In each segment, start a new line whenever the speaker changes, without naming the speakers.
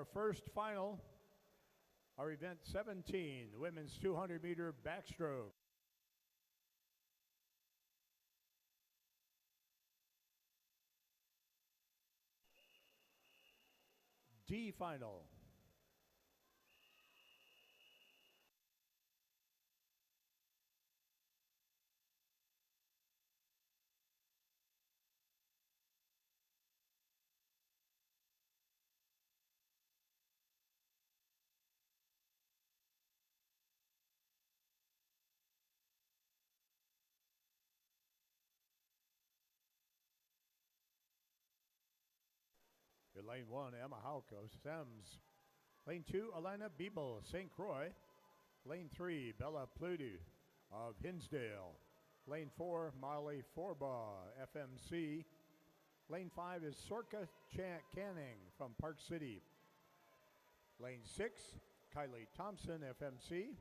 our first final, our event 17, the women's 200-meter backstroke. D final. In lane 1, Emma Halko, Sems. Lane 2, Alana Biebel, St. Croix. Lane 3, Bella Pluty of Hinsdale. Lane 4, Molly Forbaugh, FMC. Lane 5 is Sorka Canning from Park City. Lane 6, Kylie Thompson, FMC.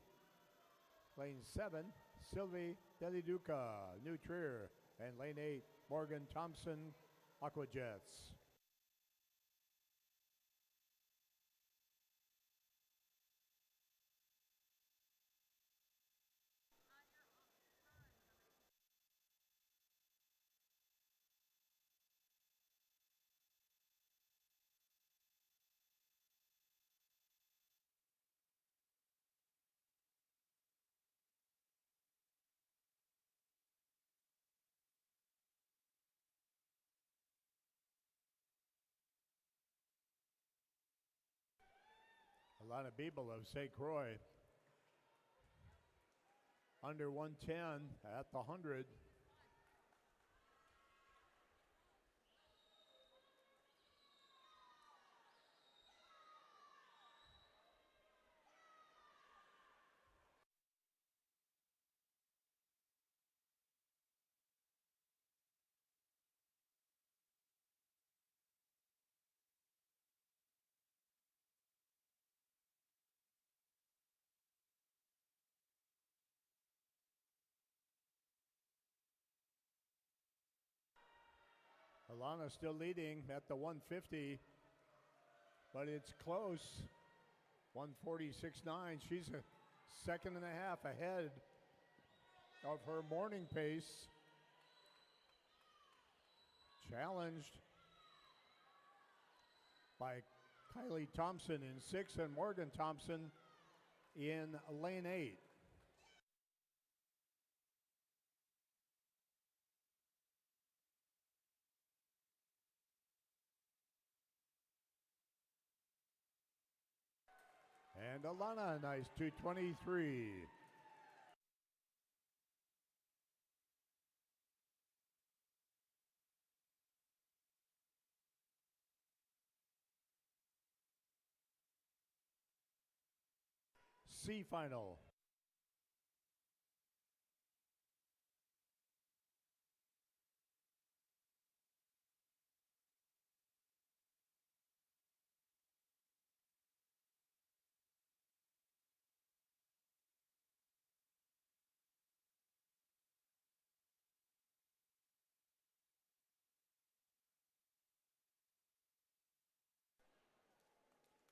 Lane 7, Sylvie Deliduca, New Trier. And lane 8, Morgan Thompson, Aquajets. Alana Biebel of St. Croix. Under 110 at the 100. Alana still leading at the 150, but it's close. 146.9. She's a second and a half ahead of her morning pace. Challenged by Kylie Thompson in 6 and Morgan Thompson in lane 8. And Alana, nice 223. C final.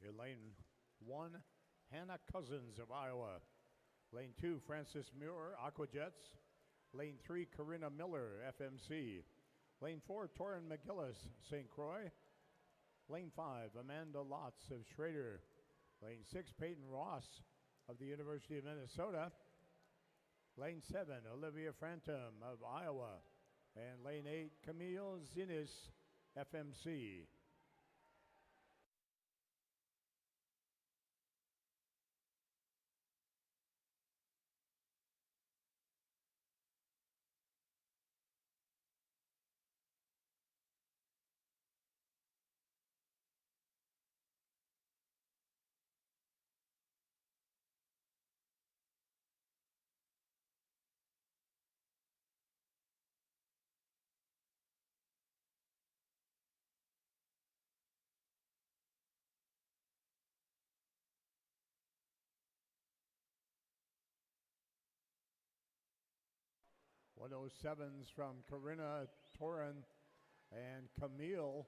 In lane 1, Hannah Cousins of Iowa. Lane 2, Frances Muir, Aquajets. Lane 3, Corinna Miller, FMC. Lane 4, Torin McGillis, St. Croix. Lane 5, Amanda Lotz of Schrader. Lane 6, Peyton Ross of the University of Minnesota. Lane 7, Olivia Frantum of Iowa. And lane 8, Camille Zinis, FMC. .107s from Corinna, Torin, and Camille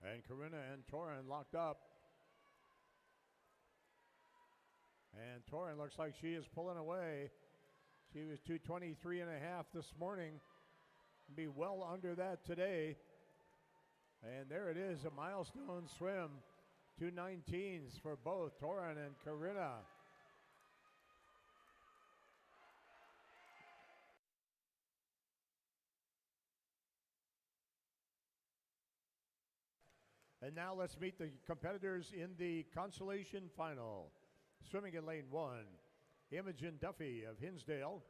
And Corinna and Torin locked up. And Torin looks like she is pulling away. She was 2:23 and a half this morning. Be well under that today. And there it is, a milestone swim. 2:19s for both Torin and Corinna. And now let's meet the competitors in the consolation final. Swimming in lane 1, Imogen Duffy of Hinsdale.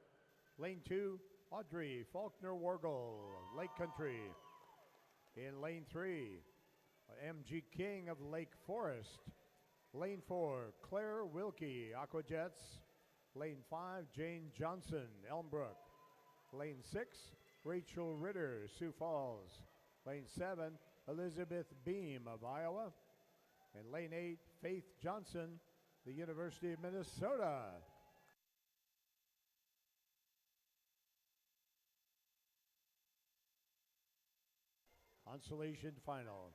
Lane 2, Audrey Faulkner-Wargel, Lake Country. In lane 3, MG King of Lake Forest. Lane 4, Claire Wilkie, Aquajets. Lane 5, Jane Johnson, Elmbrook. Lane 6, Rachel Ritter, Sioux Falls. Lane 7, Elizabeth Beam of Iowa. And lane 8, Faith Johnson, the University of Minnesota. Consolation final.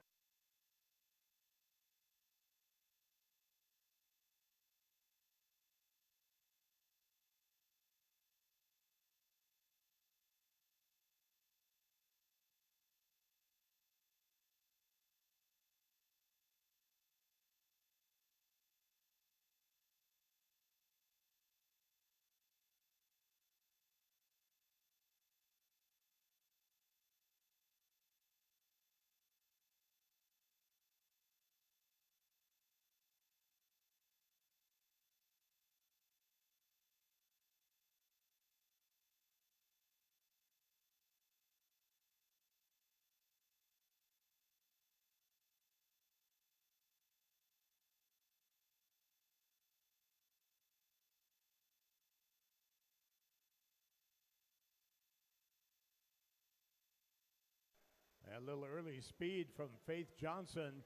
A little early speed from Faith Johnson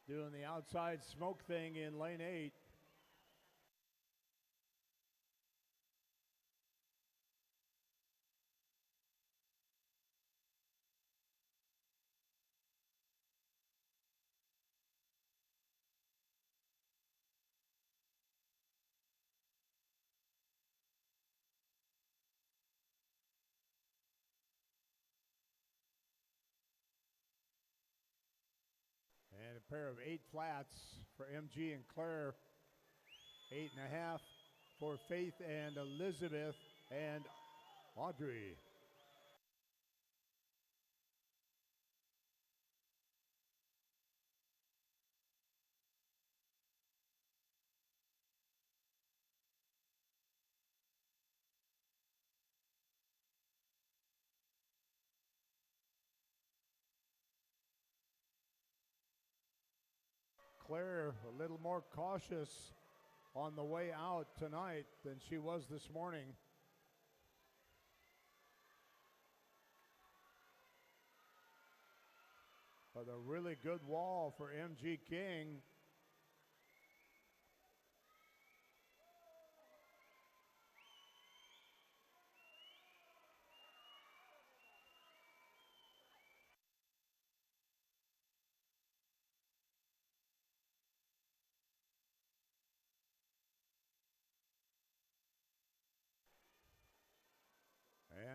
doing the outside smoke thing in lane 8. And a pair of 8 flats for MG and Claire. 8.5 for Faith and Elizabeth and Audrey. Claire a little more cautious on the way out tonight than she was this morning. But a really good wall for MG King.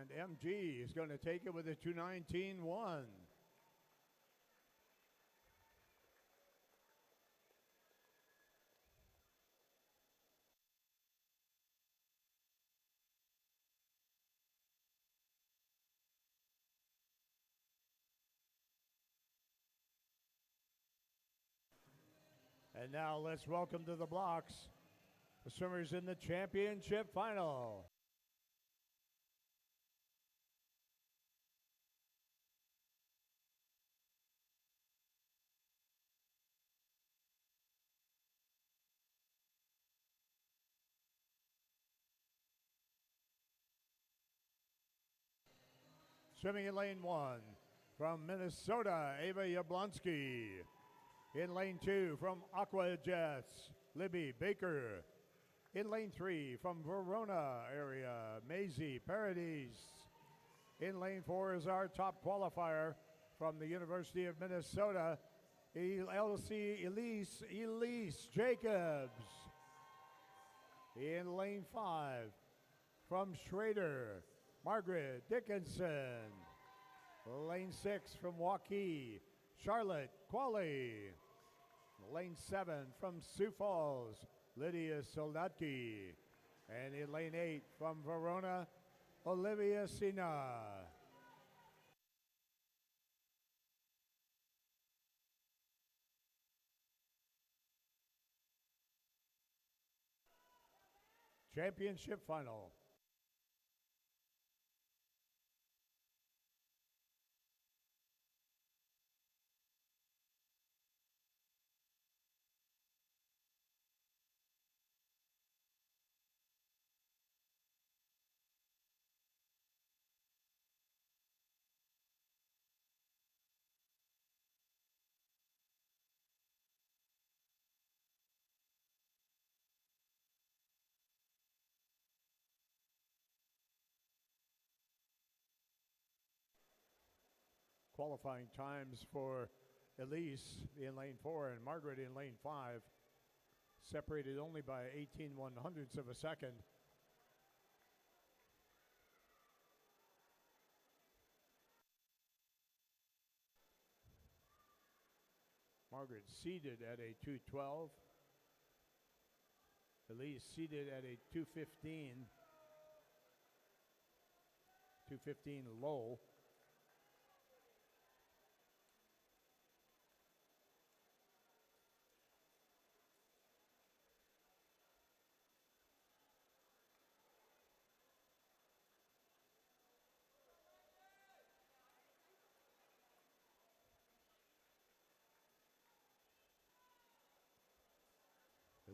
And MG is going to take it with a 2:19.1. And now let's welcome to the blocks the swimmers in the championship final. Swimming in lane 1 from Minnesota, Ava Yablonsky. In lane 2 from Aquajets, Libby Baker. In lane 3 from Verona area, Maisie Paradis. In lane 4 is our top qualifier from the University of Minnesota, Elise Jacobs. In lane 5, from Schrader, Margaret Dickinson. Lane 6 from Waukee, Charlotte Qualley. Lane 7 from Sioux Falls, Lydia Soldatki. And in lane 8 from Verona, Olivia Sina. Championship final. Qualifying times for Elise in lane 4 and Margaret in lane 5, separated only by 18/100ths of a second. Margaret seated at a 2:12. Elise seated at a 2:15. 2:15 low.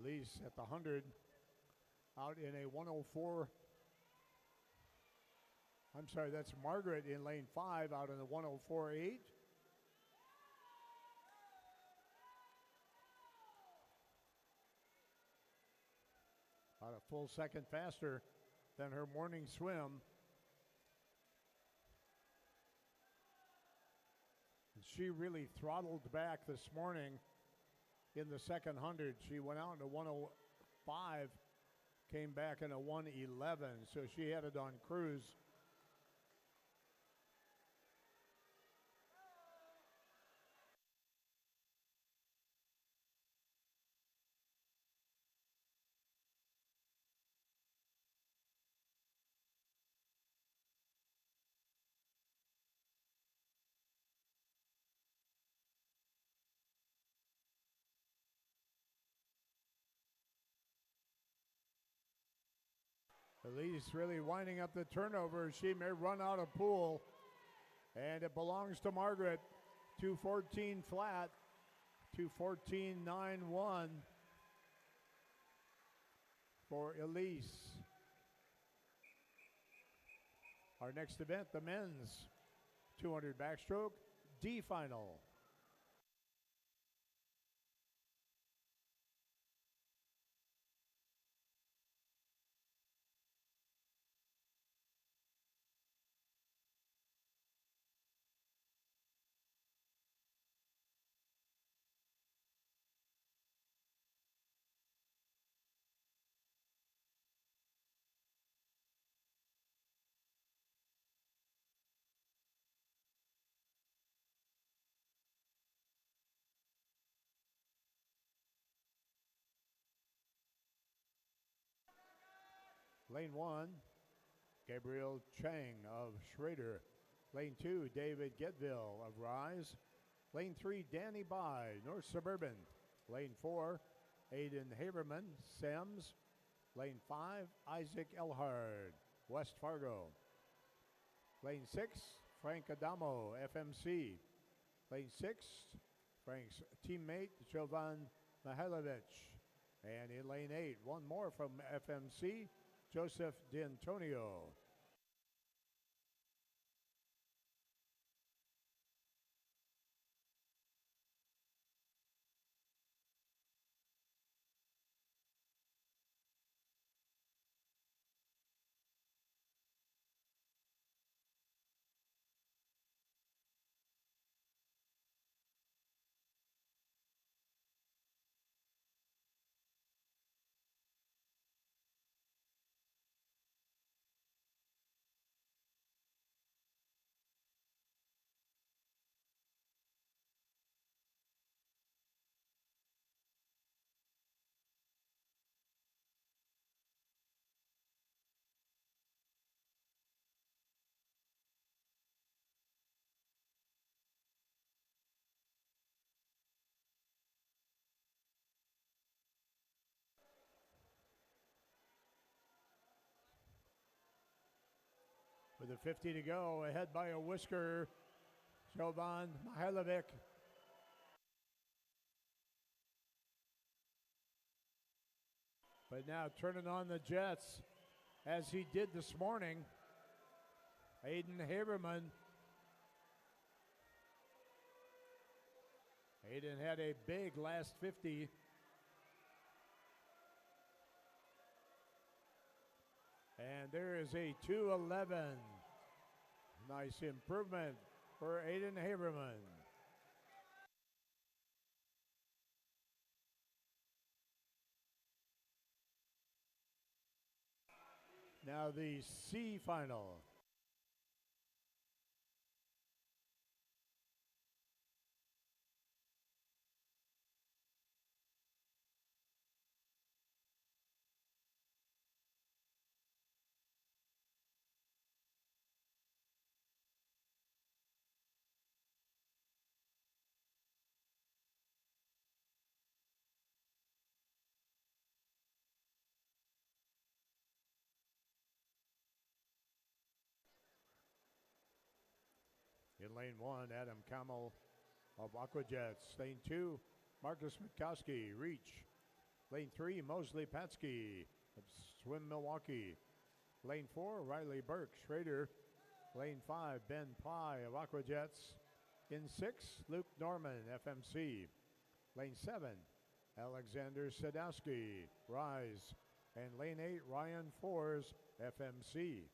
Elise at the 100, out in a 104. I'm sorry, that's Margaret in lane 5 out in the 104.8. About a full second faster than her morning swim. And she really throttled back this morning in the second 100. She went out in a 105, came back in a 111, so she had it on cruise. Elise really winding up the turnover. She may run out of pool, and it belongs to Margaret. 2:14 flat, 2:14.91 for Elise. Our next event, the men's 200 backstroke D final. Lane 1, Gabriel Chang of Schrader. Lane 2, David Getville of Rise. Lane 3, Danny By, North Suburban. Lane 4, Aiden Haberman, Sems. Lane 5, Isaac Elhard, West Fargo. Lane 6, Frank Adamo, FMC. Lane 6, Frank's teammate, Jovan Mihailovich. And in lane 8, one more from FMC, Joseph D'Antonio. With a 50 to go, ahead by a whisker, Jovan Mihailovic. But now turning on the jets, as he did this morning, Aiden Haberman. Aiden had a big last 50. And there is a 2:11. Nice improvement for Aiden Haberman. Now the C final. In lane 1, Adam Kamel of Aquajets. Lane 2, Marcus Mitkowski, Reach. Lane 3, Mosley Patsky of Swim Milwaukee. Lane 4, Riley Burke, Schrader. Lane 5, Ben Pye of Aquajets. In 6, Luke Norman, FMC. Lane 7, Alexander Sadowski, Rise. And lane 8, Ryan Fours, FMC.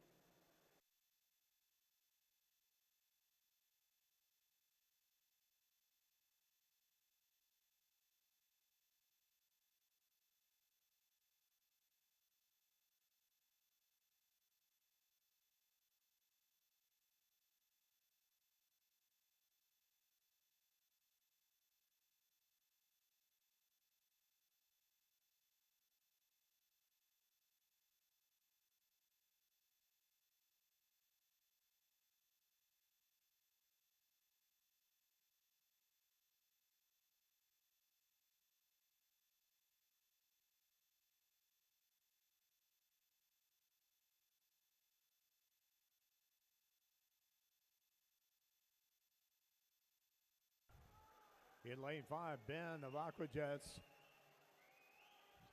In lane 5, Ben of Aquajets.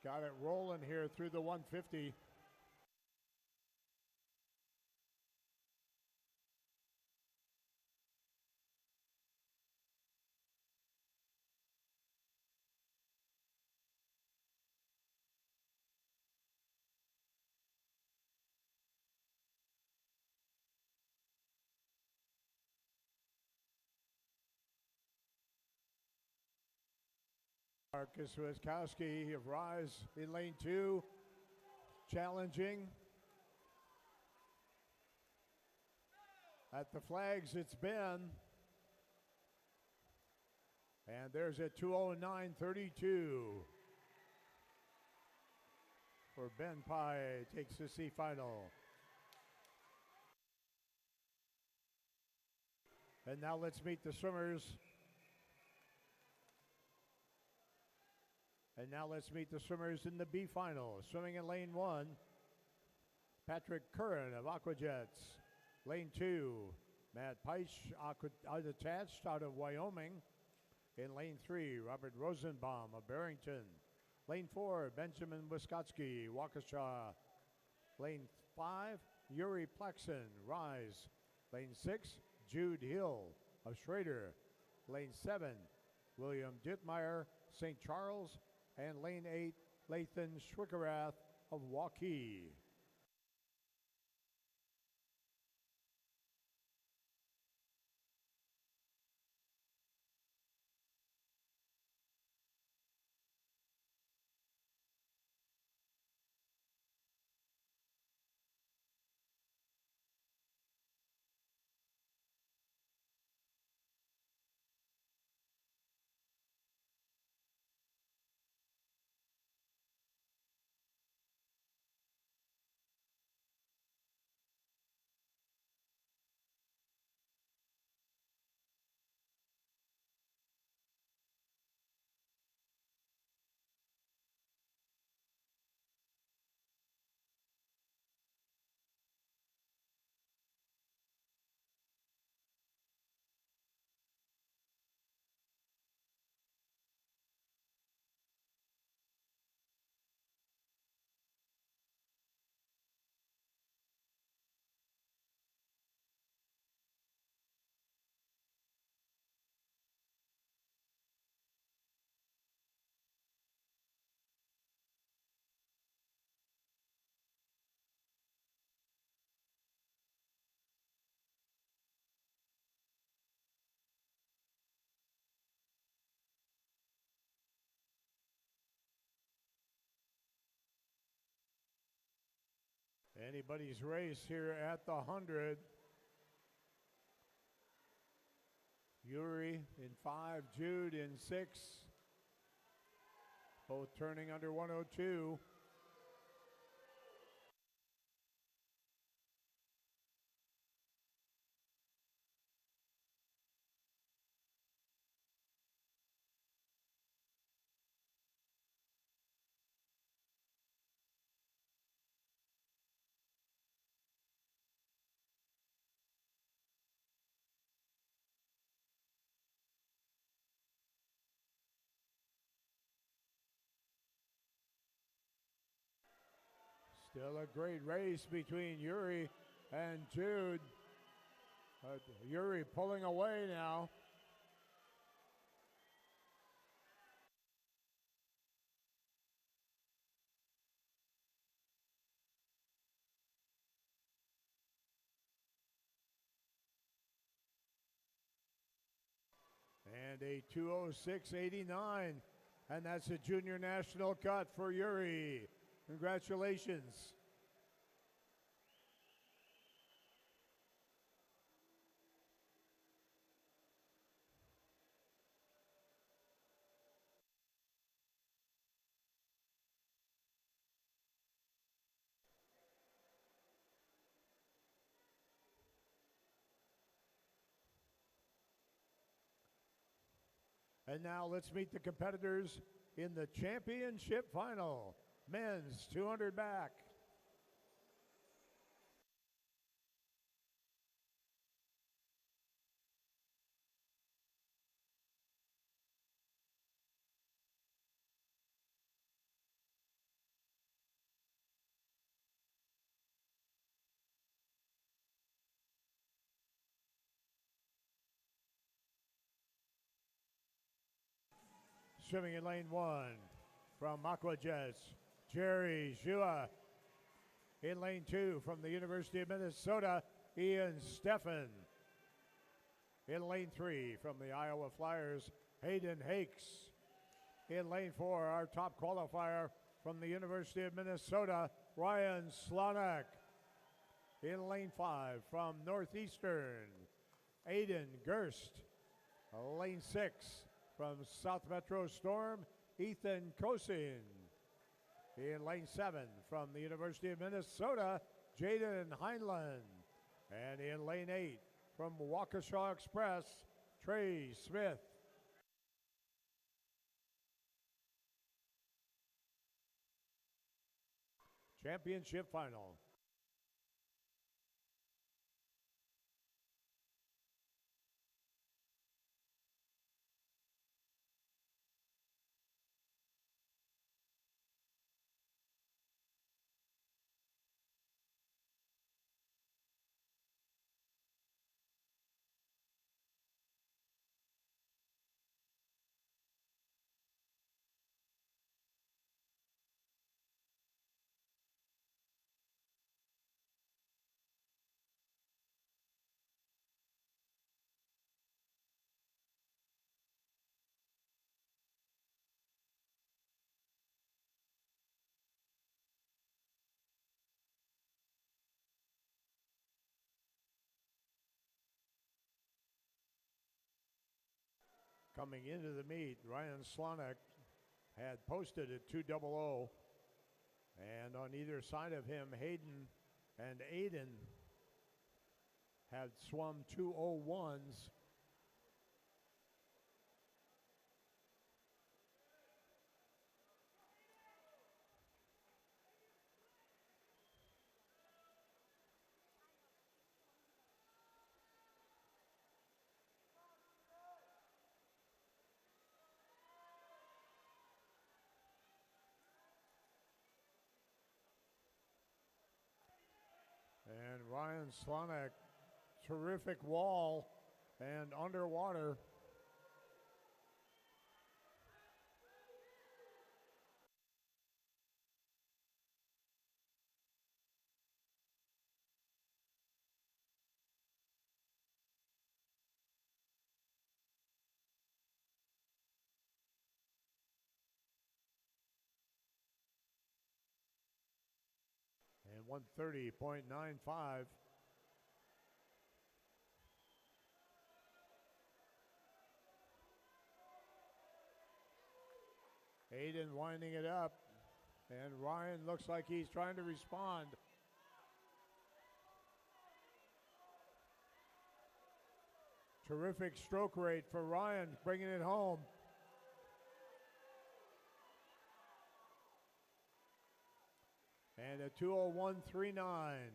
Got it rolling here through the 150. Marcus Wiskowski of Rise in lane 2, challenging. At the flags, it's Ben. And there's a 2:09.32 for Ben Pye, takes the C final. And now let's meet the swimmers. And now let's meet the swimmers in the B final. Swimming in lane 1, Patrick Curran of Aquajets. Lane 2, Matt Peich, unattached out of Wyoming. In lane 3, Robert Rosenbaum of Barrington. Lane 4, Benjamin Wiskotsky, Waukesha. Lane 5, Yuri Plaxon, Rise. Lane 6, Jude Hill of Schrader. Lane 7, William Dittmeyer, St. Charles. And lane 8, Lathan Schwickerath of Waukee. Anybody's race here at the 100. Yuri in 5, Jude in 6. Both turning under 102. Still a great race between Yuri and Jude. Yuri pulling away now. And a 2:06.89. And that's a junior national cut for Yuri. Congratulations. And now let's meet the competitors in the championship final. Men's 200 back. Swimming in lane 1 from Aqua Jets, Jerry Shua. In lane 2 from the University of Minnesota, Ian Steffen. In lane 3 from the Iowa Flyers, Hayden Hakes. In lane 4, our top qualifier from the University of Minnesota, Ryan Slonak. In lane 5 from Northeastern, Aiden Gerst. Lane 6 from South Metro Storm, Ethan Kosin. In lane 7 from the University of Minnesota, Jaden Heinlein. And in lane 8 from Waukesha Express, Trey Smith. Championship final. Coming into the meet, Ryan Slonak had posted at 2:00, and on either side of him, Hayden and Aiden had swum 2:01s. And Ryan Slonak, terrific wall and underwater. 130.95. Aiden winding it up, and Ryan looks like he's trying to respond. Terrific stroke rate for Ryan, bringing it home. And a 2:01.39.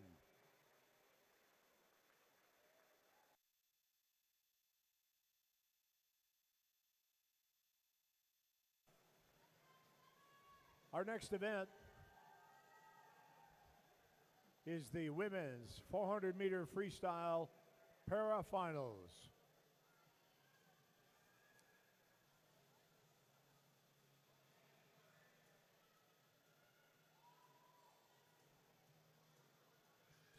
Our next event is the women's 400-meter freestyle para-finals.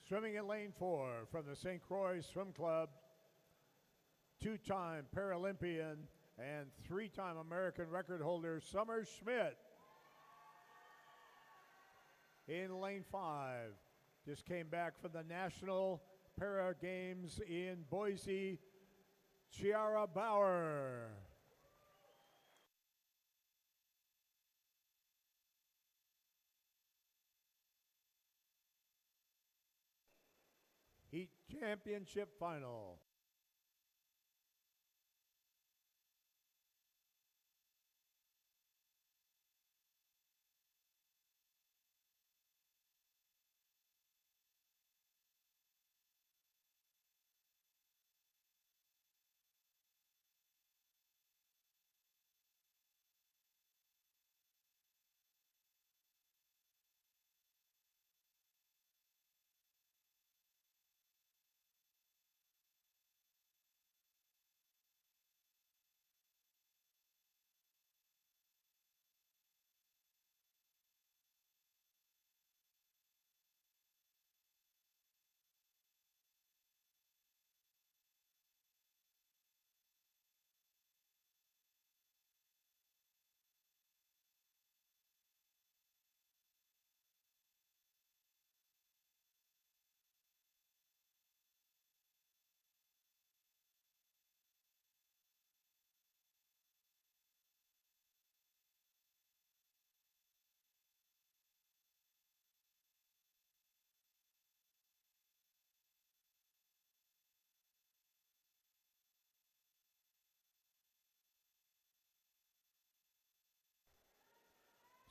Swimming in lane 4 from the St. Croix Swim Club, two-time Paralympian and three-time American record holder Summer Schmidt. In lane 5, just came back from the National Para Games in Boise, Chiara Bauer. Heat Championship Final.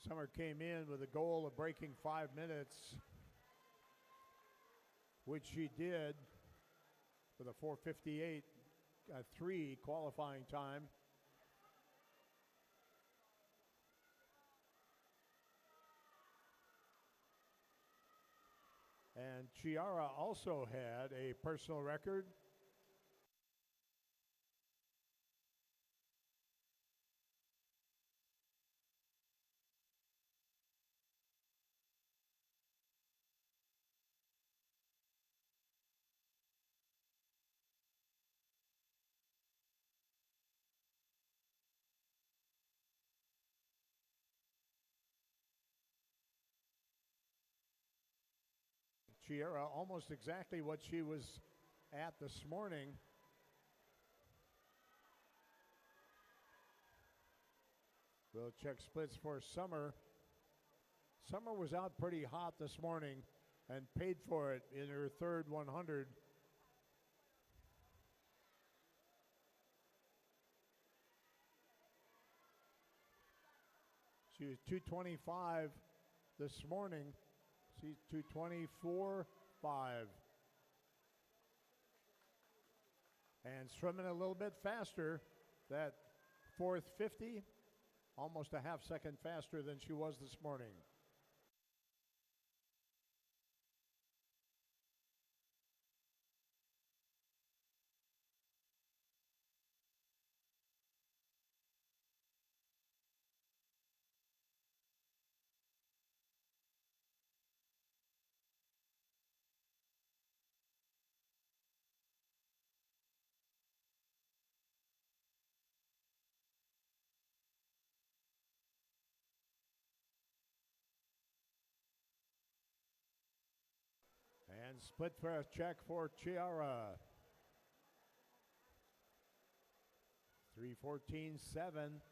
Summer came in with a goal of breaking 5 minutes, which she did with a 4:58.3 qualifying time. And Chiara also had a personal record. Chiara almost exactly what she was at this morning. We'll check splits for Summer. Summer was out pretty hot this morning and paid for it in her third 100. She was 2:25 this morning. She's 2:24.5. And swimming a little bit faster. That fourth 50, almost a half second faster than she was this morning. And split first check for Chiara. 3:14.7.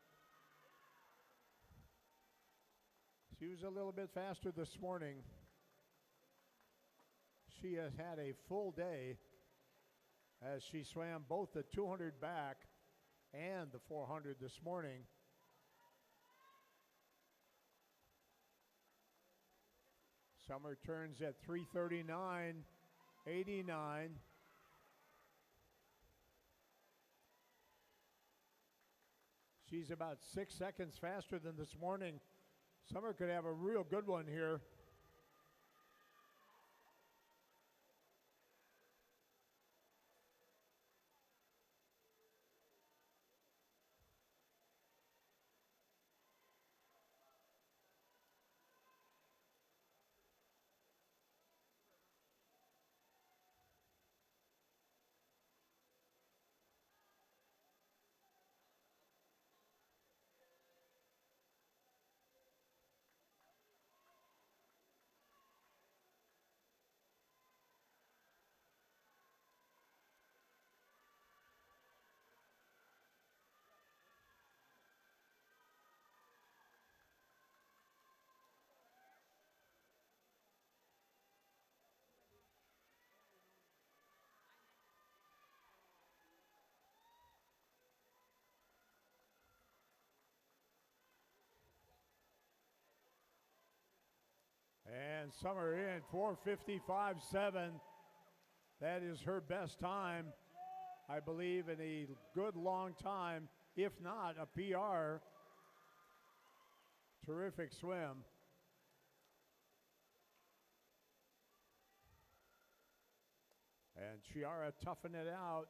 She was a little bit faster this morning. She has had a full day as she swam both the 200 back and the 400 this morning. Summer turns at 3:39.89. She's about 6 seconds faster than this morning. Summer could have a real good one here. And Summer in 4:55.7. That is her best time, I believe, in a good long time, if not a PR. Terrific swim. And Chiara toughing it out.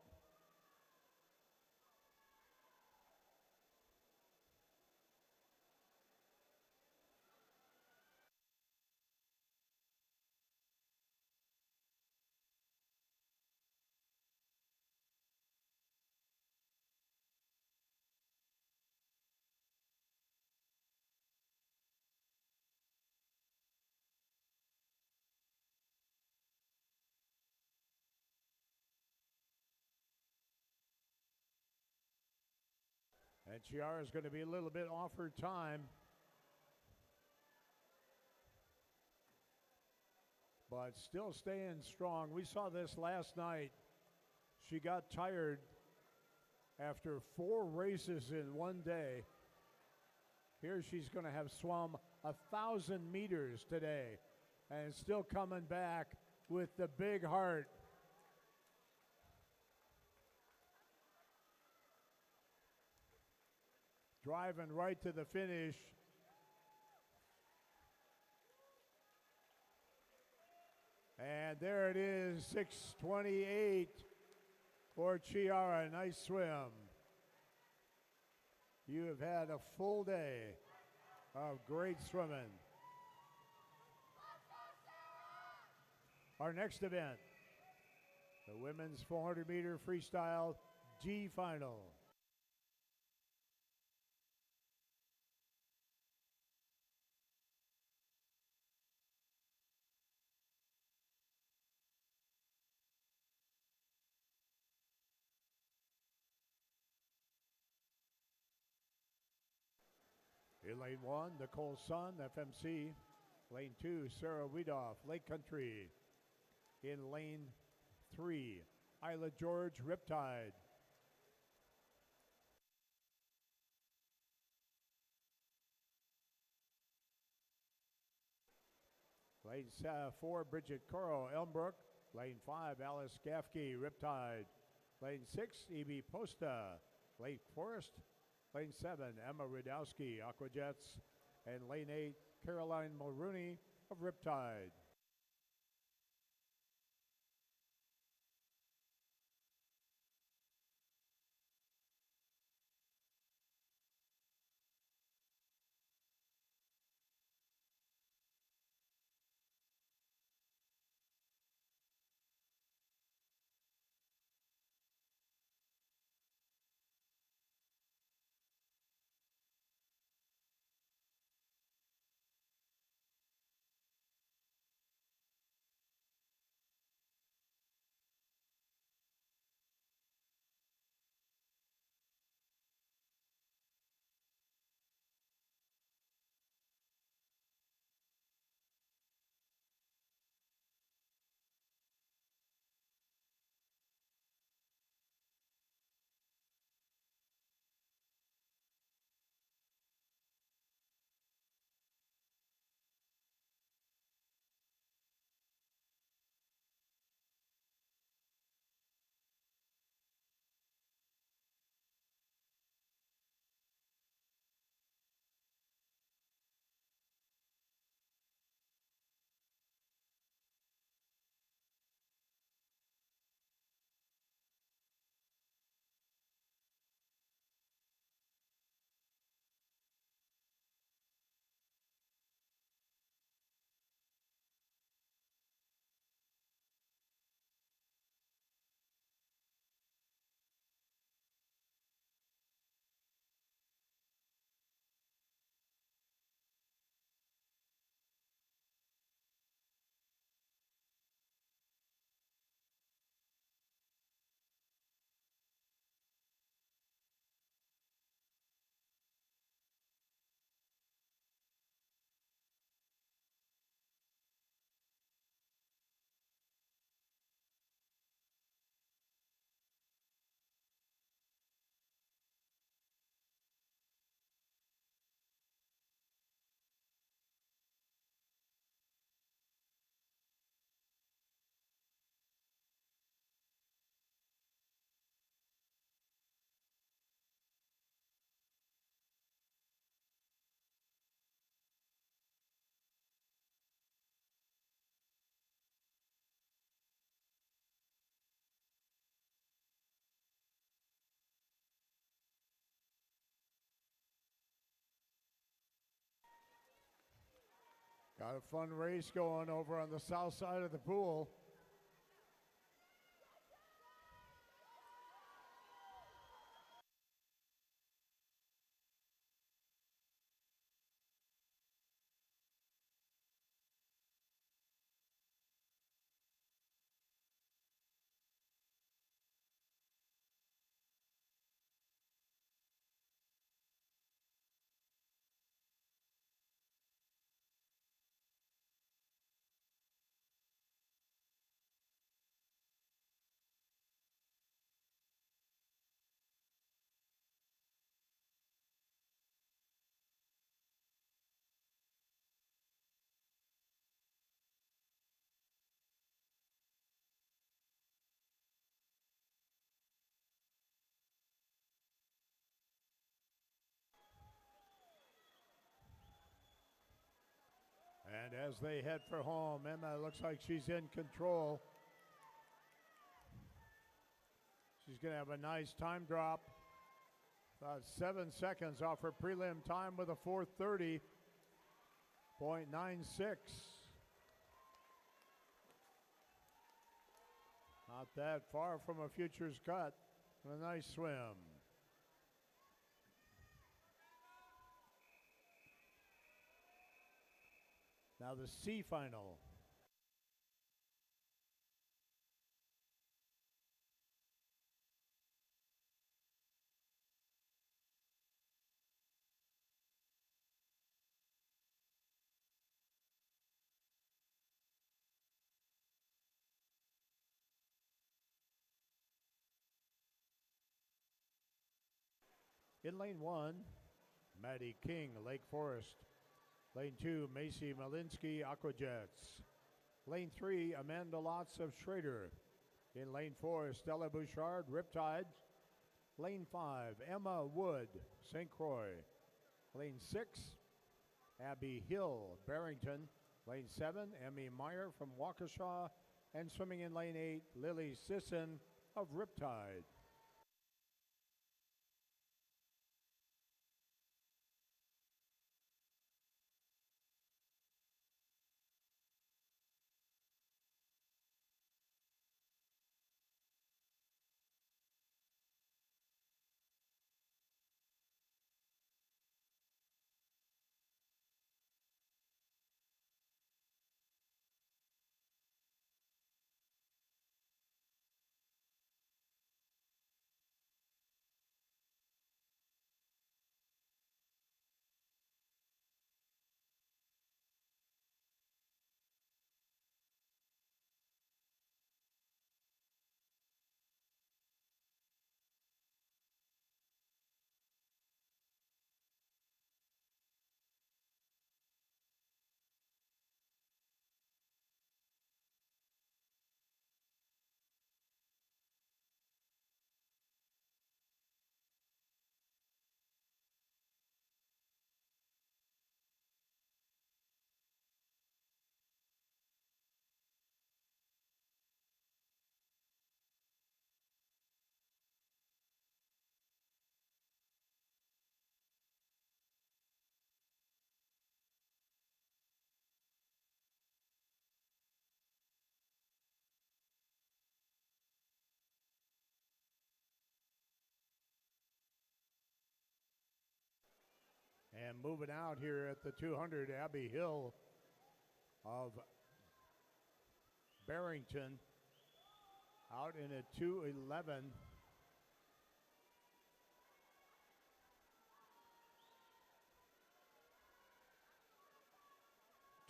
And Chiara is going to be a little bit off her time. But still staying strong. We saw this last night. She got tired after 4 races in one day. Here she's going to have swum 1,000 meters today and still coming back with the big heart. Driving right to the finish. And there it is, 6:28 for Chiara. Nice swim. You have had a full day of great swimming. Our next event, the women's 400-meter freestyle G final. In lane 1, Nicole Sun, FMC. Lane 2, Sarah Weedoff, Lake Country. In lane 3, Isla George, Riptide. Lane 4, Bridget Coro, Elmbrook. Lane 5, Alice Gaffkey, Riptide. Lane 6, E.B. Posta, Lake Forest. Lane 7, Emma Radowski, Aquajets. And lane 8, Caroline Mulrooney of Riptide. Got a fun race going over on the south side of the pool. And as they head for home, Emma looks like she's in control. She's going to have a nice time drop. About 7 seconds off her prelim time with a 4:30.96. Not that far from a futures cut. A nice swim. Now the C final. In lane 1, Maddie King, Lake Forest. Lane 2, Macy Malinsky, Aquajets. Lane 3, Amanda Lotz of Schrader. In lane 4, Stella Bouchard, Riptide. Lane 5, Emma Wood, St. Croix. Lane 6, Abby Hill, Barrington. Lane 7, Emmy Meyer from Waukesha. And swimming in lane 8, Lily Sisson of Riptide. And moving out here at the 200, Abby Hill of Barrington out in a 2:11.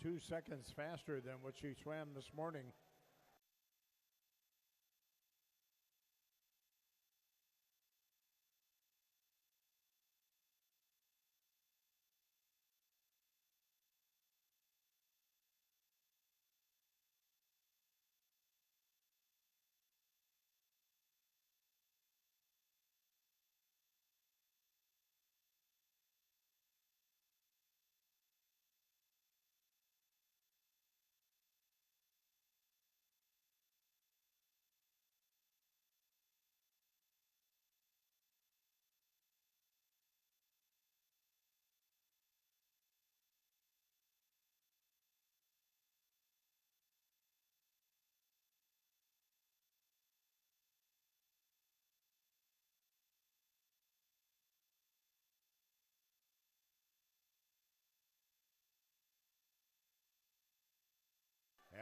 2 seconds faster than what she swam this morning.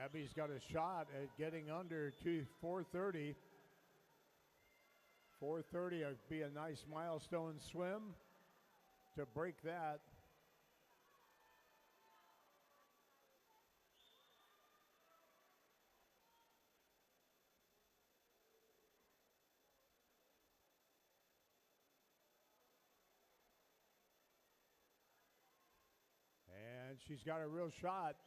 Abby's got a shot at getting under to 4:30. 4:30 would be a nice milestone swim to break that. And she's got a real shot.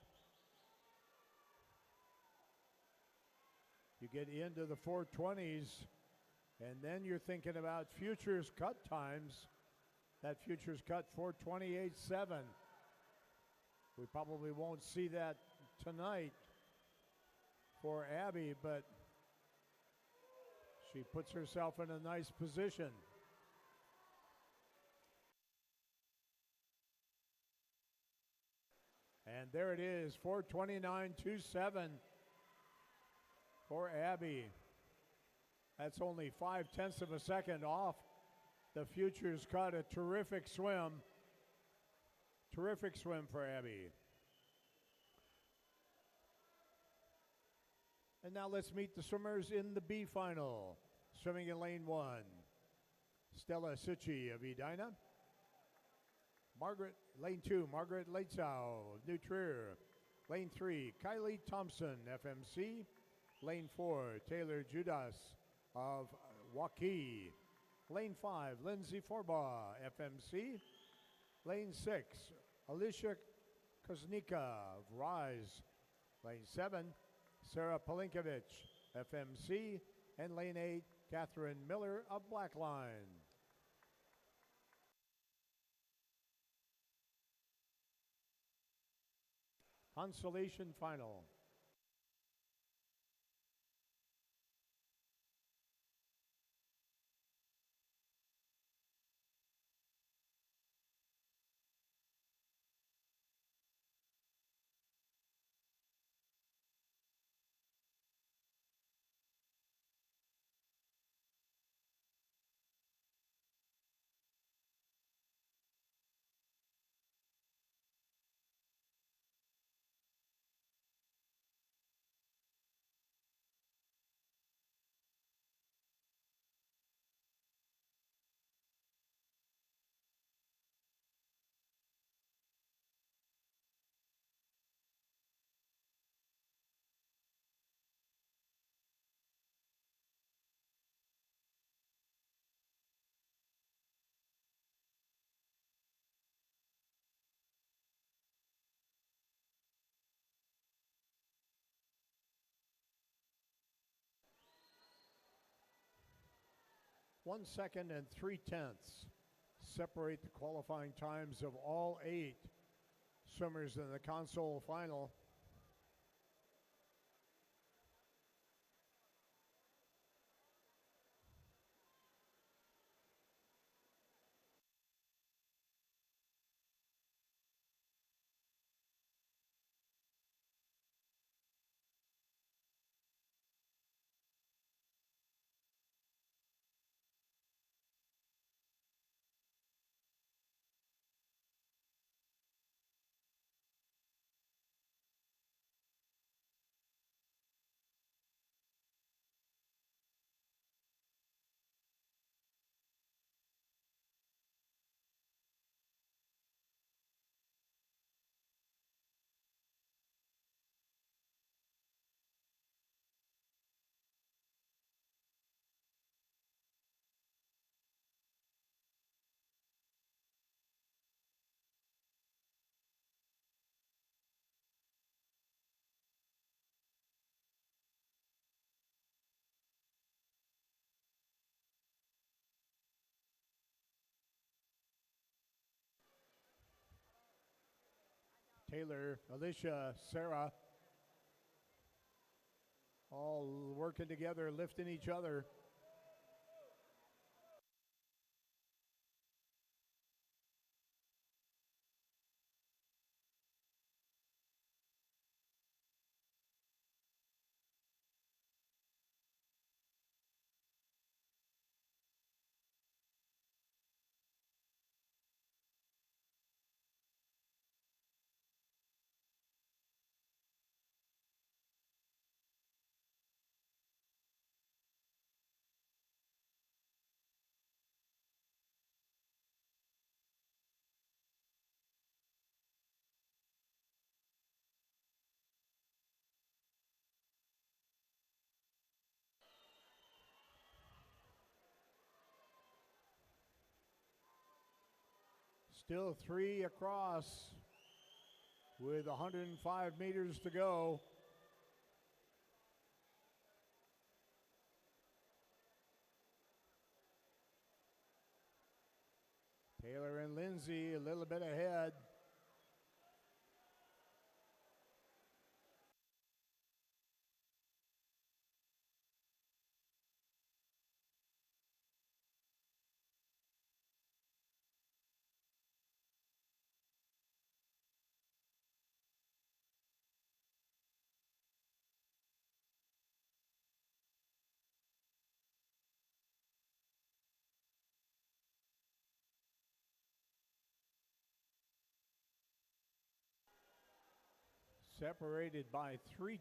You get into the 4:20s, and then you're thinking about futures cut times. That futures cut 4:28.7. We probably won't see that tonight for Abby, but she puts herself in a nice position. And there it is, 4:29.27 for Abby. That's only 0.5 of a second off the futures cut. A terrific swim. Terrific swim for Abby. And now let's meet the swimmers in the B final. Swimming in lane 1, Stella Suchi of Edina. Lane 2, Margaret Leitzau of New Trier. Lane 3, Kylie Thompson, FMC. Lane 4, Taylor Judas of Waukee. Lane 5, Lindsay Forbaugh, FMC. Lane 6, Alicia Koznika of Rise. Lane 7, Sarah Palinkovich, FMC. And lane 8, Catherine Miller of Blackline. Consolation final. One second and 3/10 separate the qualifying times of all 8 swimmers in the console final. Taylor, Alicia, Sarah, all working together, lifting each other. Still 3 across with 105 meters to go. Taylor and Lindsay a little bit ahead. Separated by 0.3.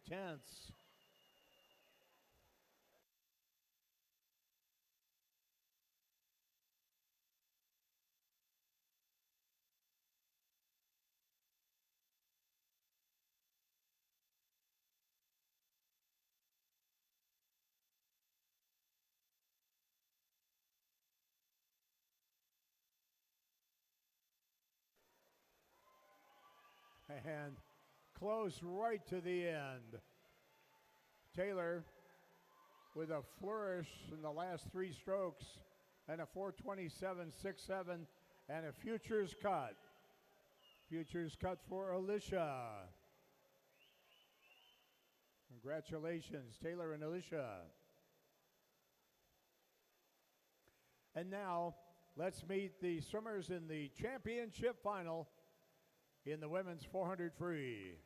And close right to the end. Taylor with a flourish in the last 3 strokes and a 4:27.67 and a futures cut. Futures cut for Alicia. Congratulations, Taylor and Alicia. And now let's meet the swimmers in the championship final in the women's 400 free.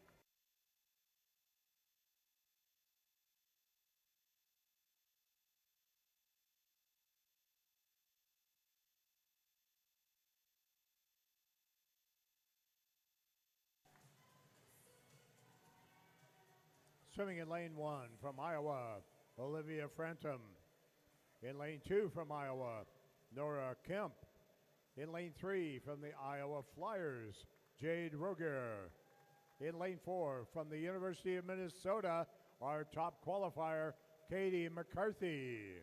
Swimming in lane 1 from Iowa, Olivia Frantum. In lane 2 from Iowa, Nora Kemp. In lane 3 from the Iowa Flyers, Jade Roger. In lane 4 from the University of Minnesota, our top qualifier, Katie McCarthy.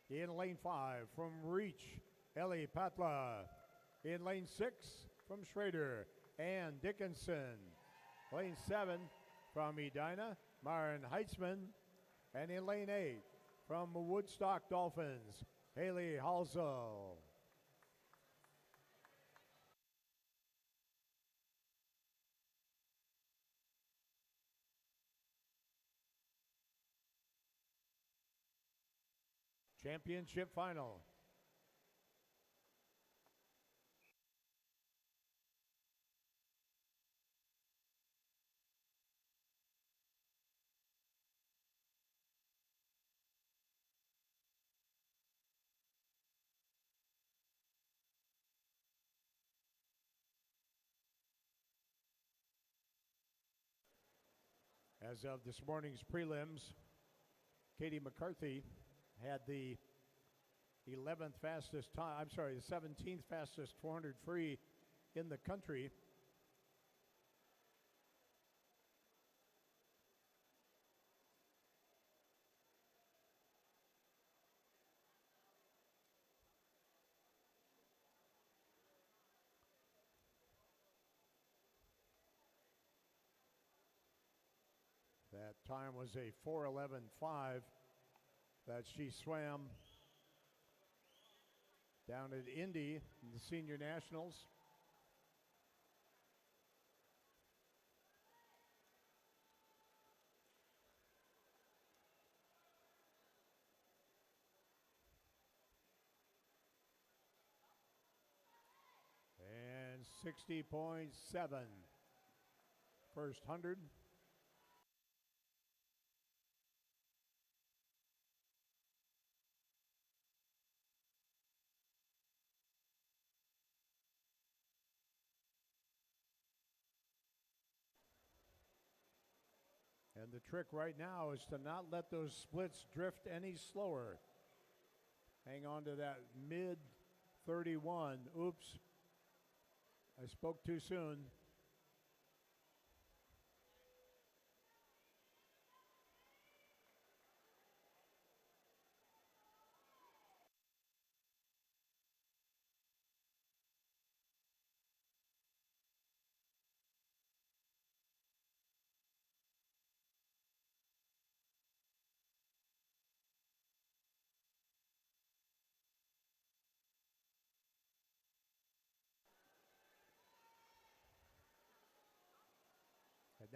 In lane 5 from Reach, Ellie Patla. In lane 6 from Schrader, Ann Dickinson. Lane 7 from Edina, Maren Heitzman. And in lane 8 from Woodstock Dolphins, Haley Halsell. Championship final. As of this morning's prelims, Katie McCarthy had the 11th fastest time, I'm sorry, the 17th fastest 400 free in the country. That time was a 4:11.5 that she swam down at Indy in the Senior Nationals. And 60.7 first 100. And the trick right now is to not let those splits drift any slower. Hang on to that mid 31. Oops, I spoke too soon.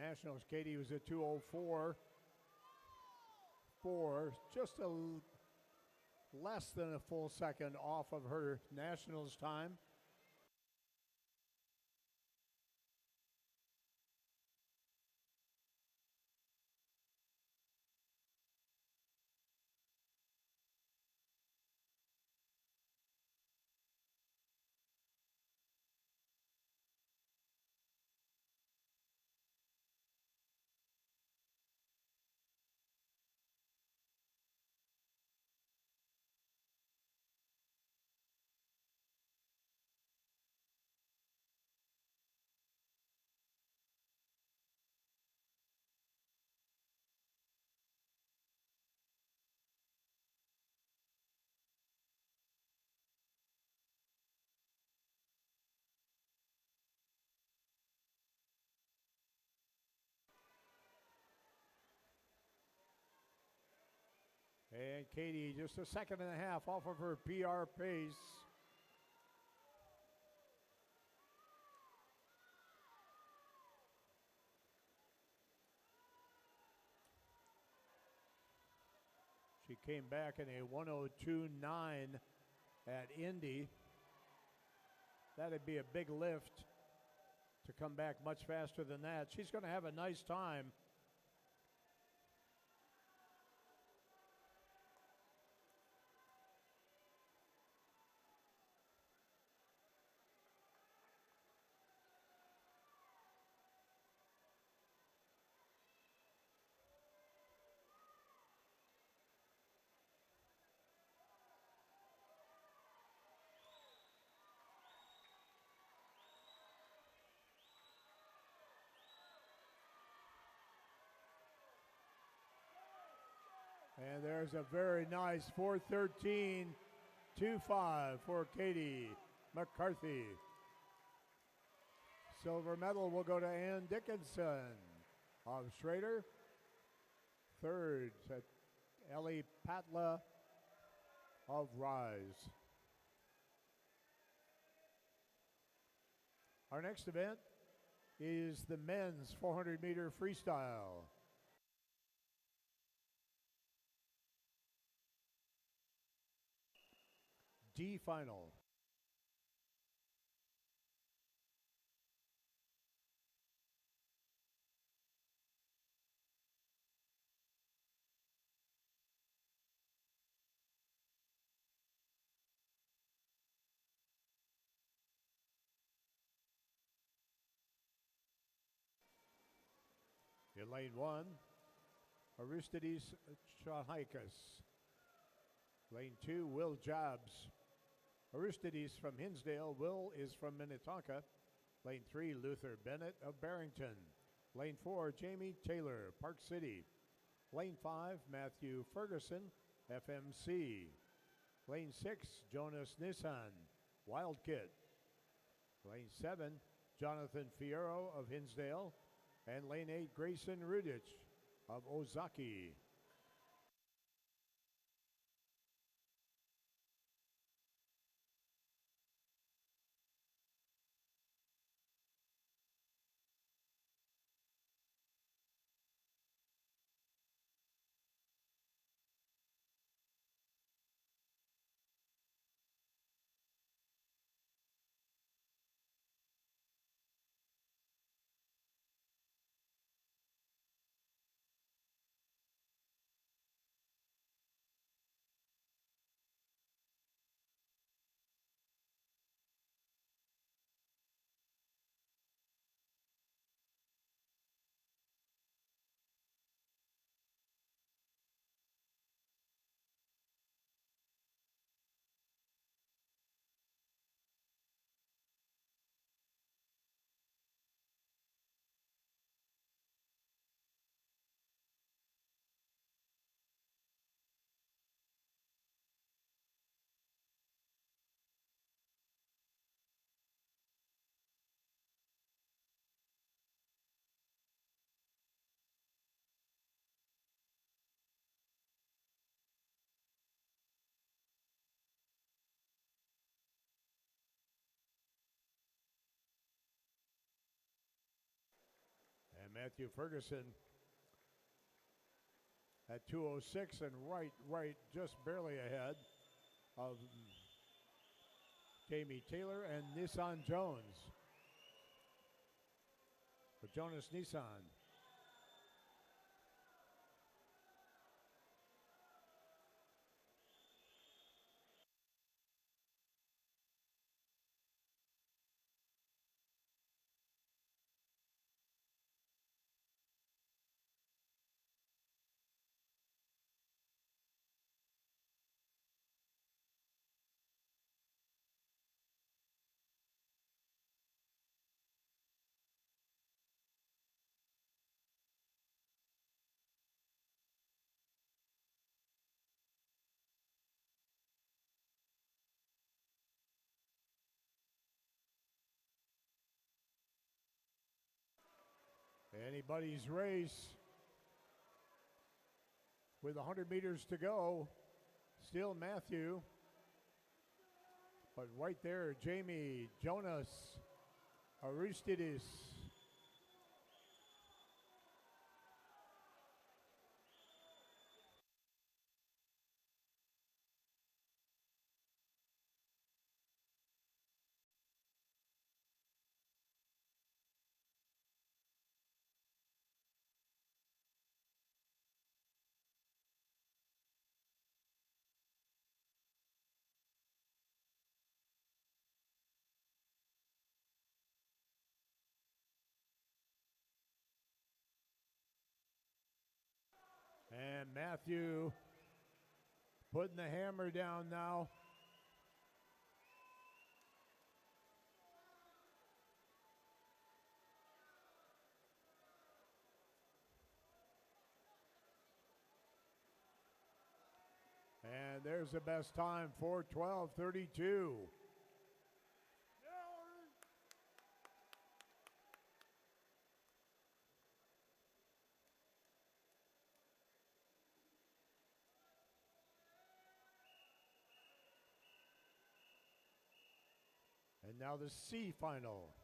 Nationals, Katie was at 2:04.4, just less than a full second off of her Nationals time. And Katie just a second and a half off of her PR pace. She came back in a 1:02.9 at Indy. That'd be a big lift to come back much faster than that. She's going to have a nice time. And there's a very nice 4:13.25 for Katie McCarthy. Silver medal will go to Ann Dickinson of Schrader. Third to Ellie Patla of Rise. Our next event is the men's 400-meter freestyle. D final. In lane 1, Aristides Chahaikas. Lane 2, Will Jobs. Aristides from Hinsdale. Will is from Minnetonka. Lane 3, Luther Bennett of Barrington. Lane 4, Jamie Taylor, Park City. Lane 5, Matthew Ferguson, FMC. Lane 6, Jonas Nissan, Wild Kid. Lane 7, Jonathan Fierro of Hinsdale. And lane 8, Grayson Rudich of Ozaki. Matthew Ferguson at 2:06 and right, just barely ahead of Jamie Taylor and Nissan Jones. For Jonas Nissan. Anybody's race with 100 meters to go. Still Matthew. But right there, Jamie, Jonas, Aristidis. And Matthew putting the hammer down now. And there's the best time, 4:12:32. And now the C final.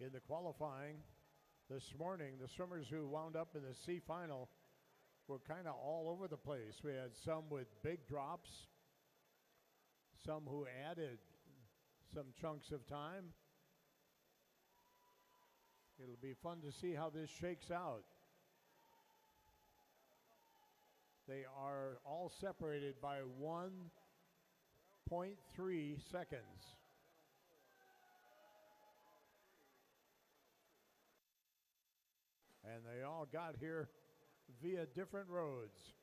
In the qualifying this morning, the swimmers who wound up in the C final were kind of all over the place. We had some with big drops, some who added some chunks of time. It'll be fun to see how this shakes out. They are all separated by 1.3 seconds. And they all got here via different roads.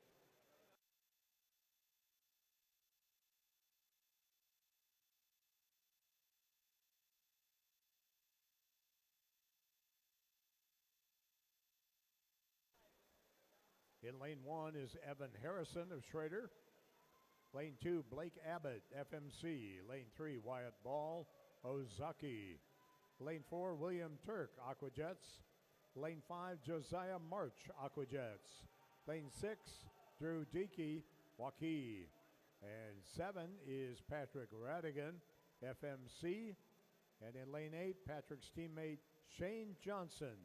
In lane 1 is Evan Harrison of Schrader. Lane 2, Blake Abbott, FMC. Lane 3, Wyatt Ball, Ozaki. Lane 4, William Turk, Aquajets. Lane 5, Josiah March, Aquajets. Lane 6, Drew Dickey, Waukee. And 7 is Patrick Radigan, FMC. And in lane 8, Patrick's teammate Shane Johnson.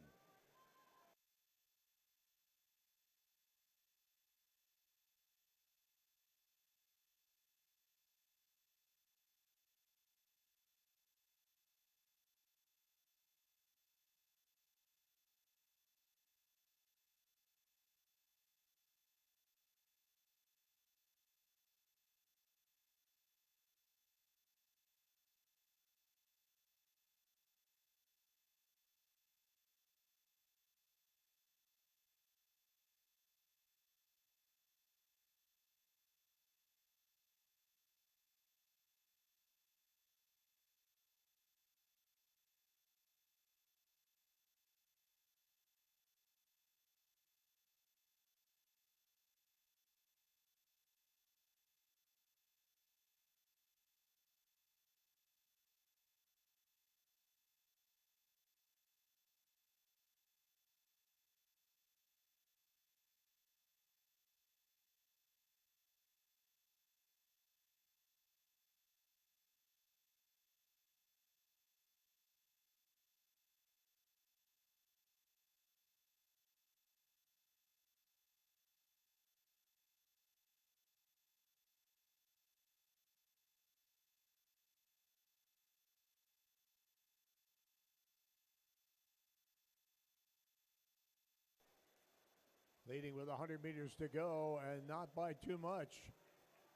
Leading with 100 meters to go, and not by too much,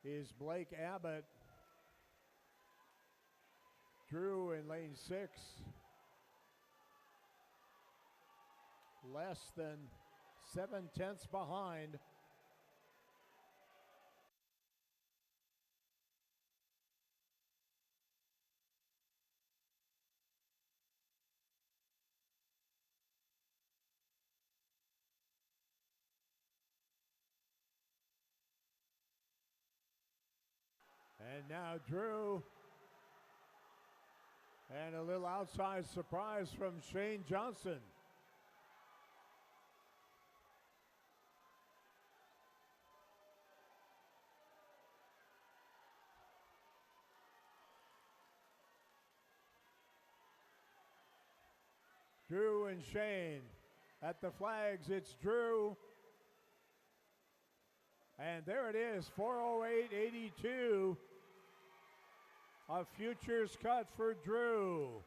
is Blake Abbott. Drew in lane 6. Less than 7/10 behind. And now Drew. And a little outside surprise from Shane Johnson. Drew and Shane at the flags. It's Drew. And there it is, 4:08.82. A futures cut for Drew.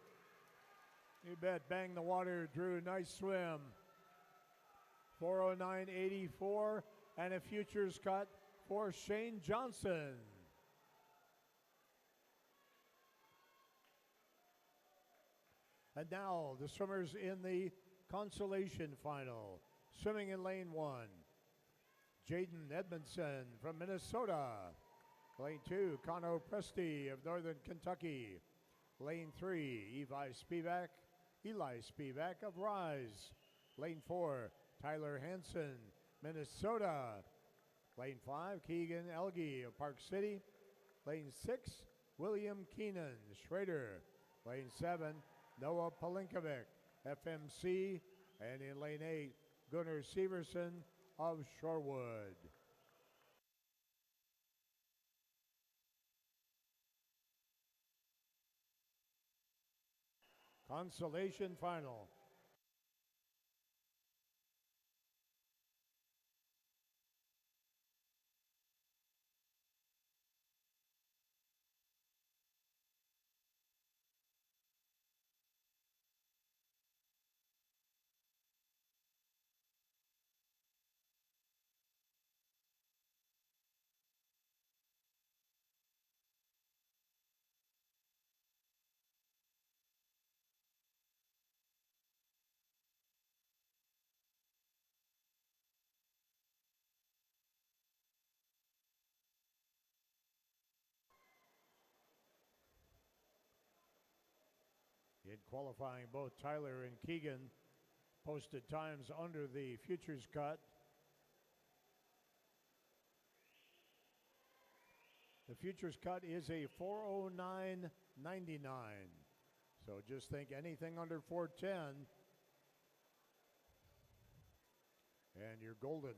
You bet, bang the water, Drew. Nice swim. 4:09.84 and a futures cut for Shane Johnson. And now the swimmers in the consolation final. Swimming in lane 1, Jaden Edmondson from Minnesota. Lane 2, Cano Presti of Northern Kentucky. Lane 3, Eli Spivak of Rise. Lane 4, Tyler Hansen, Minnesota. Lane 5, Keegan Elgie of Park City. Lane 6, William Keenan Schrader. Lane 7, Noah Palinkovic, FMC. And in lane 8, Gunnar Severson of Shorewood. Consolation final. In qualifying, both Tyler and Keegan posted times under the futures cut. The futures cut is a 4:09.99. So just think anything under 4:10 and you're golden.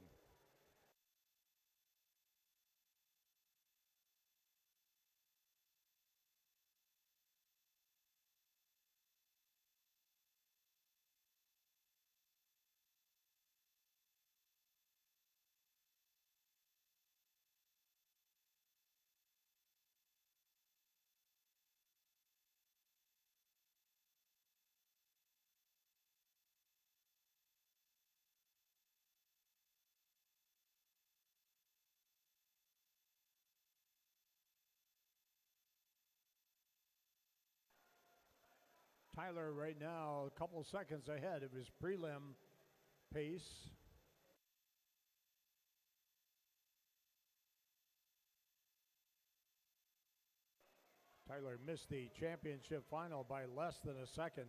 Tyler right now a couple seconds ahead of his prelim pace. Tyler missed the championship final by less than a second.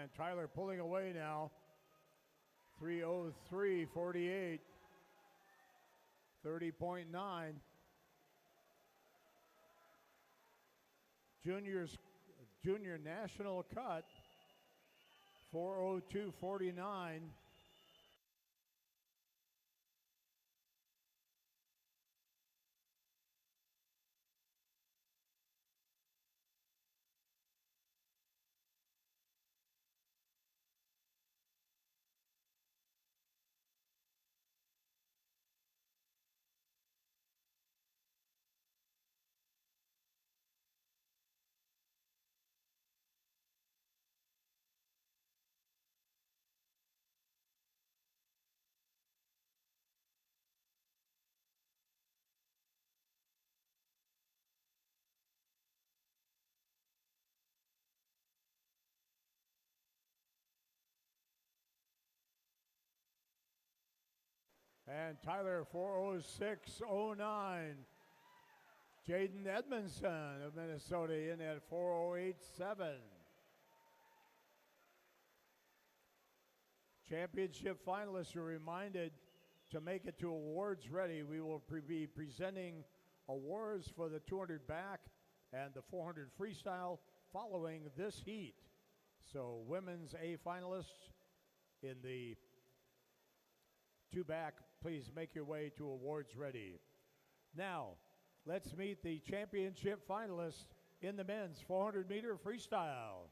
And Tyler pulling away now. 3:03.48. 30.9. Junior national cut. 4:02.49. And Tyler 4:06.09. Jaden Edmondson of Minnesota in at 4:08.7. Championship finalists are reminded to make it to awards ready. We will be presenting awards for the 200 back and the 400 freestyle following this heat. So women's A finalists in the 2 back, please make your way to awards ready. Now, let's meet the championship finalists in the men's 400 meter freestyle.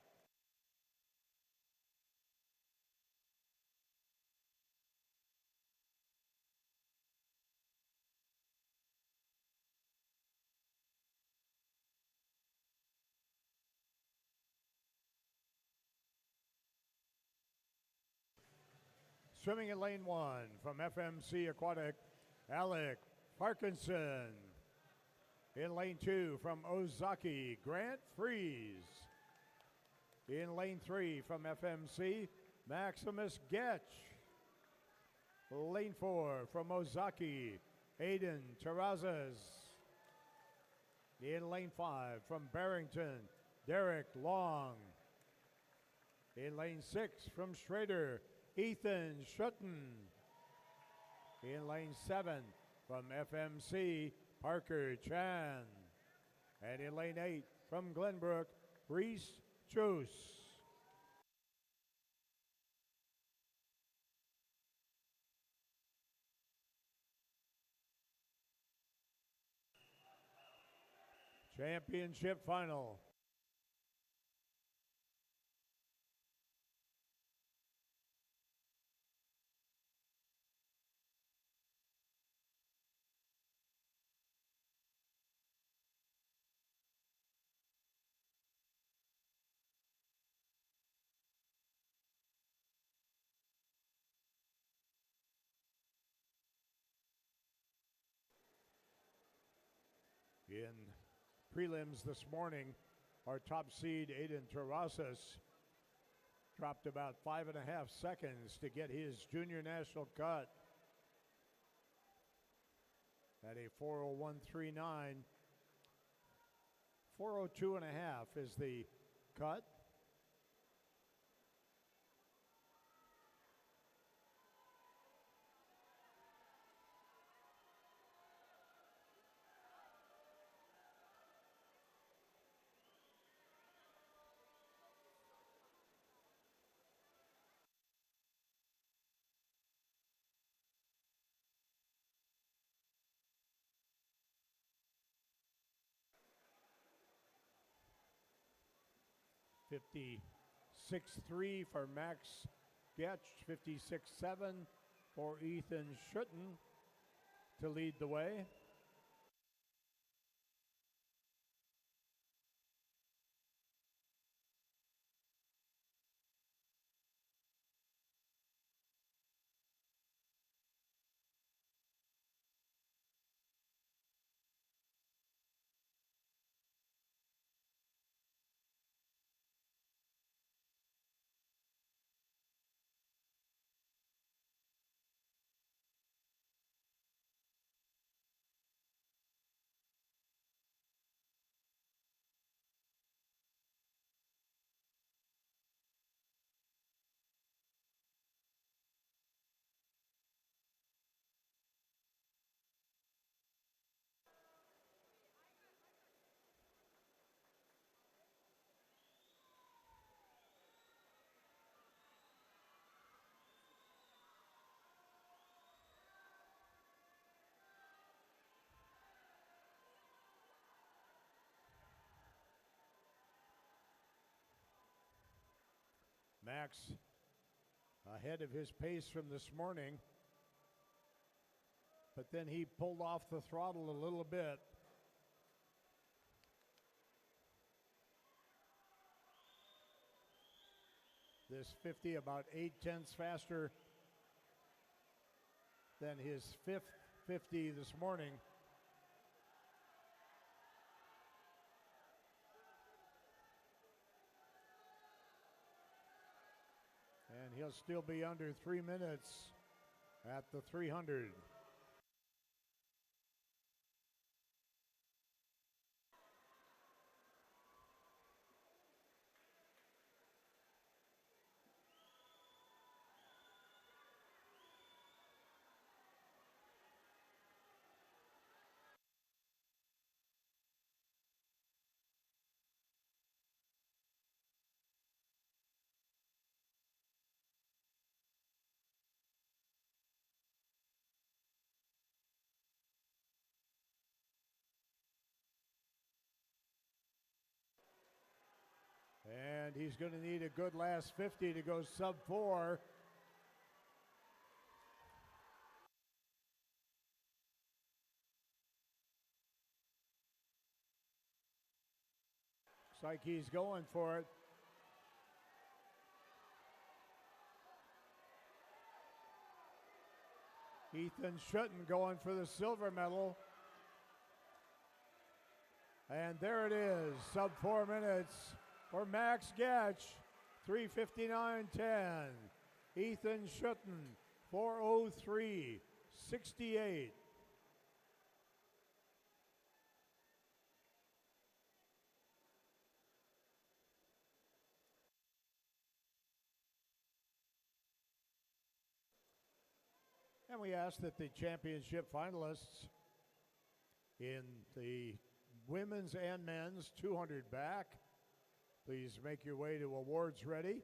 Swimming in lane 1 from FMC Aquatic, Alec Parkinson. In lane 2 from Ozaki, Grant Freeze. In lane 3 from FMC, Maximus Getch. Lane 4 from Ozaki, Aiden Terrazas. In lane 5 from Barrington, Derek Long. In lane 6 from Schrader, Ethan Schutten. In lane 7 from FMC, Parker Chan. And in lane 8 from Glenbrook, Reese Chus. Championship final. In prelims this morning, our top seed, Aiden Terrazas, dropped about 5.5 seconds to get his junior national cut at a 4:01.39. 4:02.5 is the cut. $56.3 for Max Getch, $56.7 for Ethan Schutten to lead the way. Max ahead of his pace from this morning, but then he pulled off the throttle a little bit. This 50 about 8/10 faster than his fifth 50 this morning. And he'll still be under 3 minutes at the 300. And he's going to need a good last 50 to go sub 4. Looks like he's going for it. Ethan Schutten going for the silver medal. And there it is, sub 4 minutes for Max Gatch, 3:59.10. Ethan Schutten, 4:03.68. And we ask that the championship finalists in the women's and men's 200 back, please make your way to awards ready.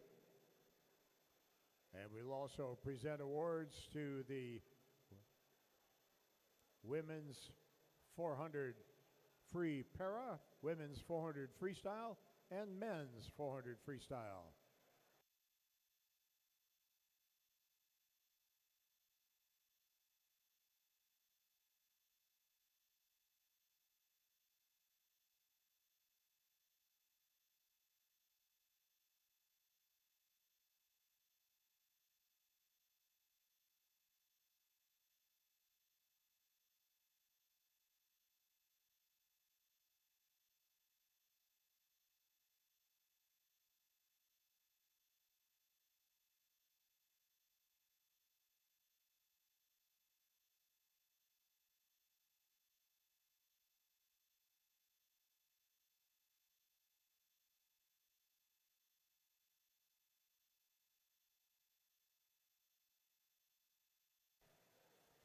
And we'll also present awards to the women's 400 free para, women's 400 freestyle, and men's 400 freestyle.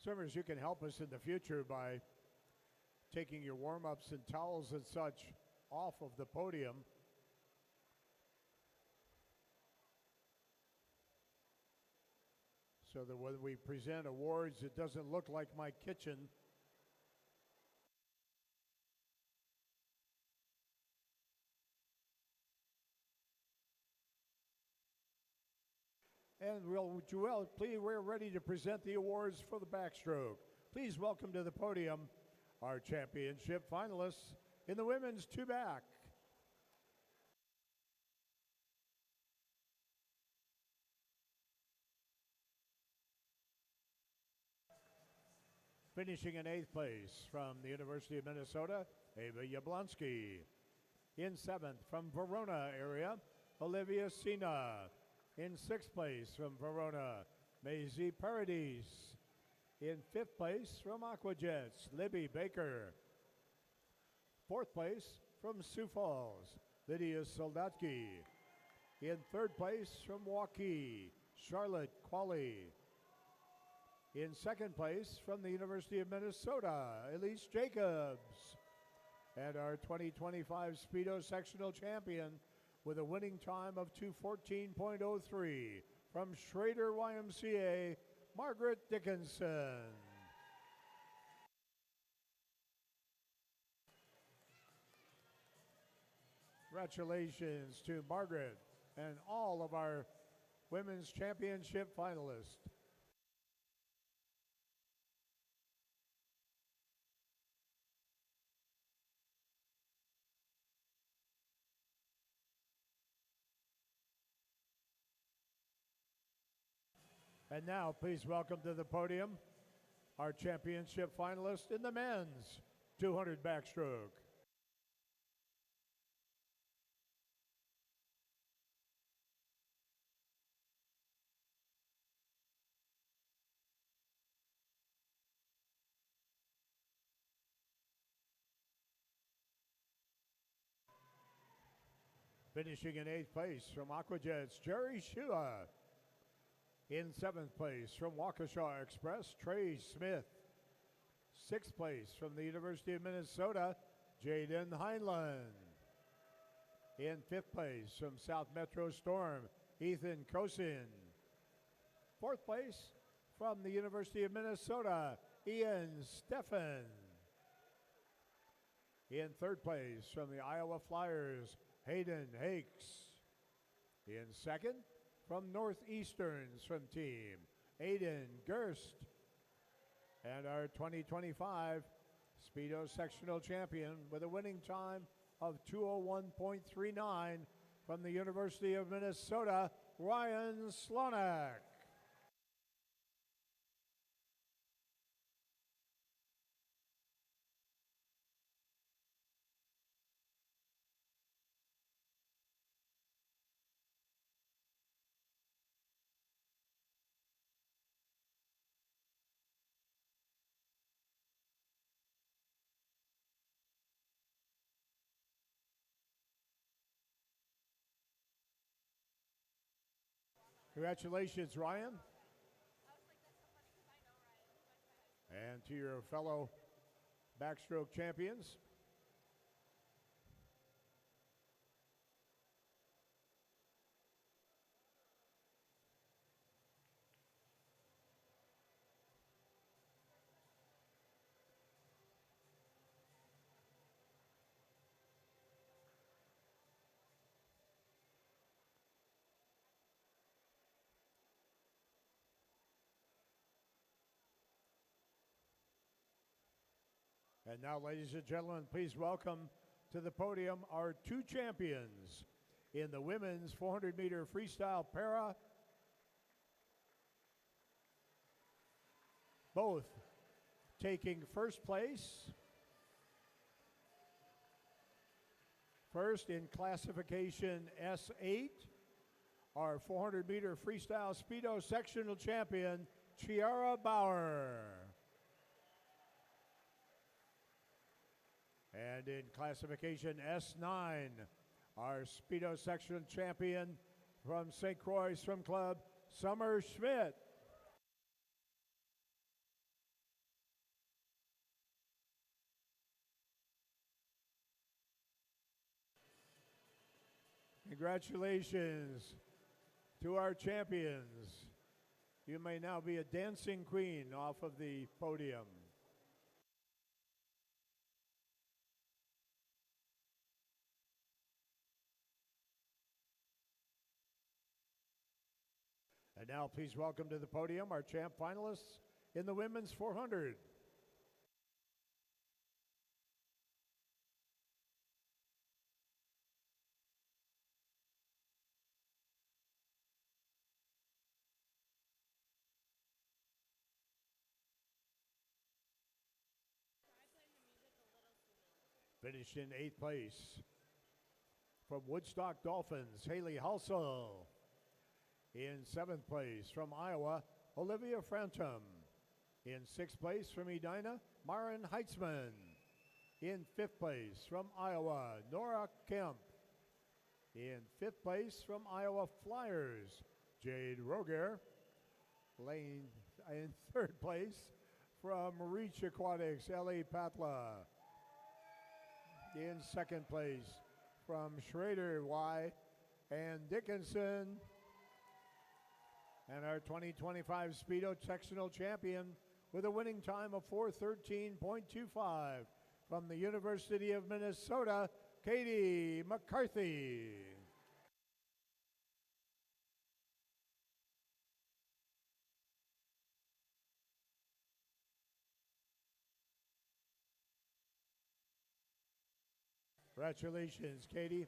Swimmers, you can help us in the future by taking your warm-ups and towels and such off of the podium. So that when we present awards, it doesn't look like my kitchen. And Joelle, please, we're ready to present the awards for the backstroke. Please welcome to the podium our championship finalists in the women's 2 back. Finishing in 8th place from the University of Minnesota, Ava Yablonsky. In 7th from Verona area, Olivia Sina. In 6th place from Verona, Maisie Paradis. In 5th place from Aquajets, Libby Baker. 4th place from Sioux Falls, Lydia Soldatki. In 3rd place from Waukee, Charlotte Qualley. In 2nd place from the University of Minnesota, Elise Jacobs. And our 2025 Speedo sectional champion with a winning time of 2:14.03 from Schrader YMCA, Margaret Dickinson. Congratulations to Margaret and all of our Women's Championship finalist. And now, please welcome to the podium our championship finalist in the men's 200 backstroke. Finishing in 8th place from Aquajets, Jerry Shua. In 7th place from Waukesha Express, Trey Smith. 6th place from the University of Minnesota, Jaden Heinlein. In 5th place from South Metro Storm, Ethan Kosin. 4th place from the University of Minnesota, Ian Steffen. In 3rd place from the Iowa Flyers, Hayden Hakes. In 2nd, from Northeastern swim team, Aiden Gerst. And our 2025 Speedo sectional champion with a winning time of 2:01.39 from the University of Minnesota, Ryan Slonak. Congratulations, Ryan. And to your fellow backstroke champions. And now, ladies and gentlemen, please welcome to the podium our two champions in the women's 400-meter freestyle para. Both taking first place. First in classification S8, our 400-meter freestyle Speedo sectional champion, Chiara Bauer. And in classification S9, our Speedo section champion from St. Croix Swim Club, Summer Schmidt. Congratulations to our champions. You may now be a dancing queen off of the podium. And now please welcome to the podium our champ finalists in the women's 400. Finished in 8th place from Woodstock Dolphins, Haley Halsell. In 7th place from Iowa, Olivia Frantum. In 6th place from Edina, Maren Heitzman. In 5th place from Iowa, Nora Kemp. In 5th place from Iowa Flyers, Jade Roger. In 3rd place from Reach Aquatics, Ellie Patla. In 2nd place from Schrader Y. and Dickinson. And our 2025 Speedo sectional champion with a winning time of 4:13.25 from the University of Minnesota, Katie McCarthy. Congratulations, Katie,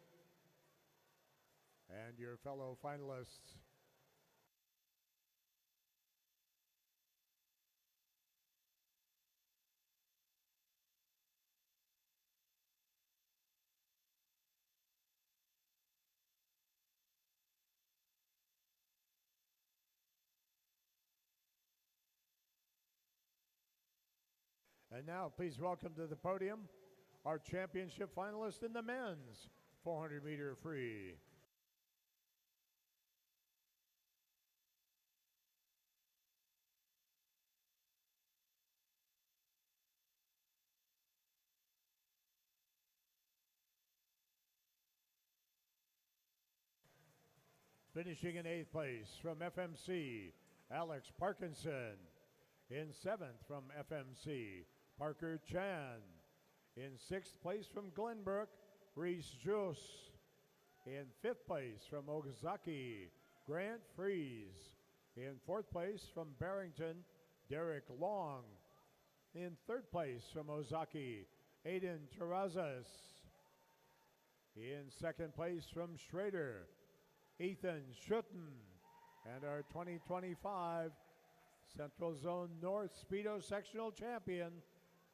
and your fellow finalists. And now, please welcome to the podium our championship finalist in the men's 400-meter free. Finishing in 8th place from FMC, Alex Parkinson. In 7th from FMC, Parker Chan. In 6th place from Glenbrook, Reese Juice. In 5th place from Okazaki, Grant Freeze. In 4th place from Barrington, Derek Long. In 3rd place from Ozaki, Aiden Terrazas. In 2nd place from Schrader, Ethan Schutten. And our 2025 Central Zone North Speedo Sectional Champion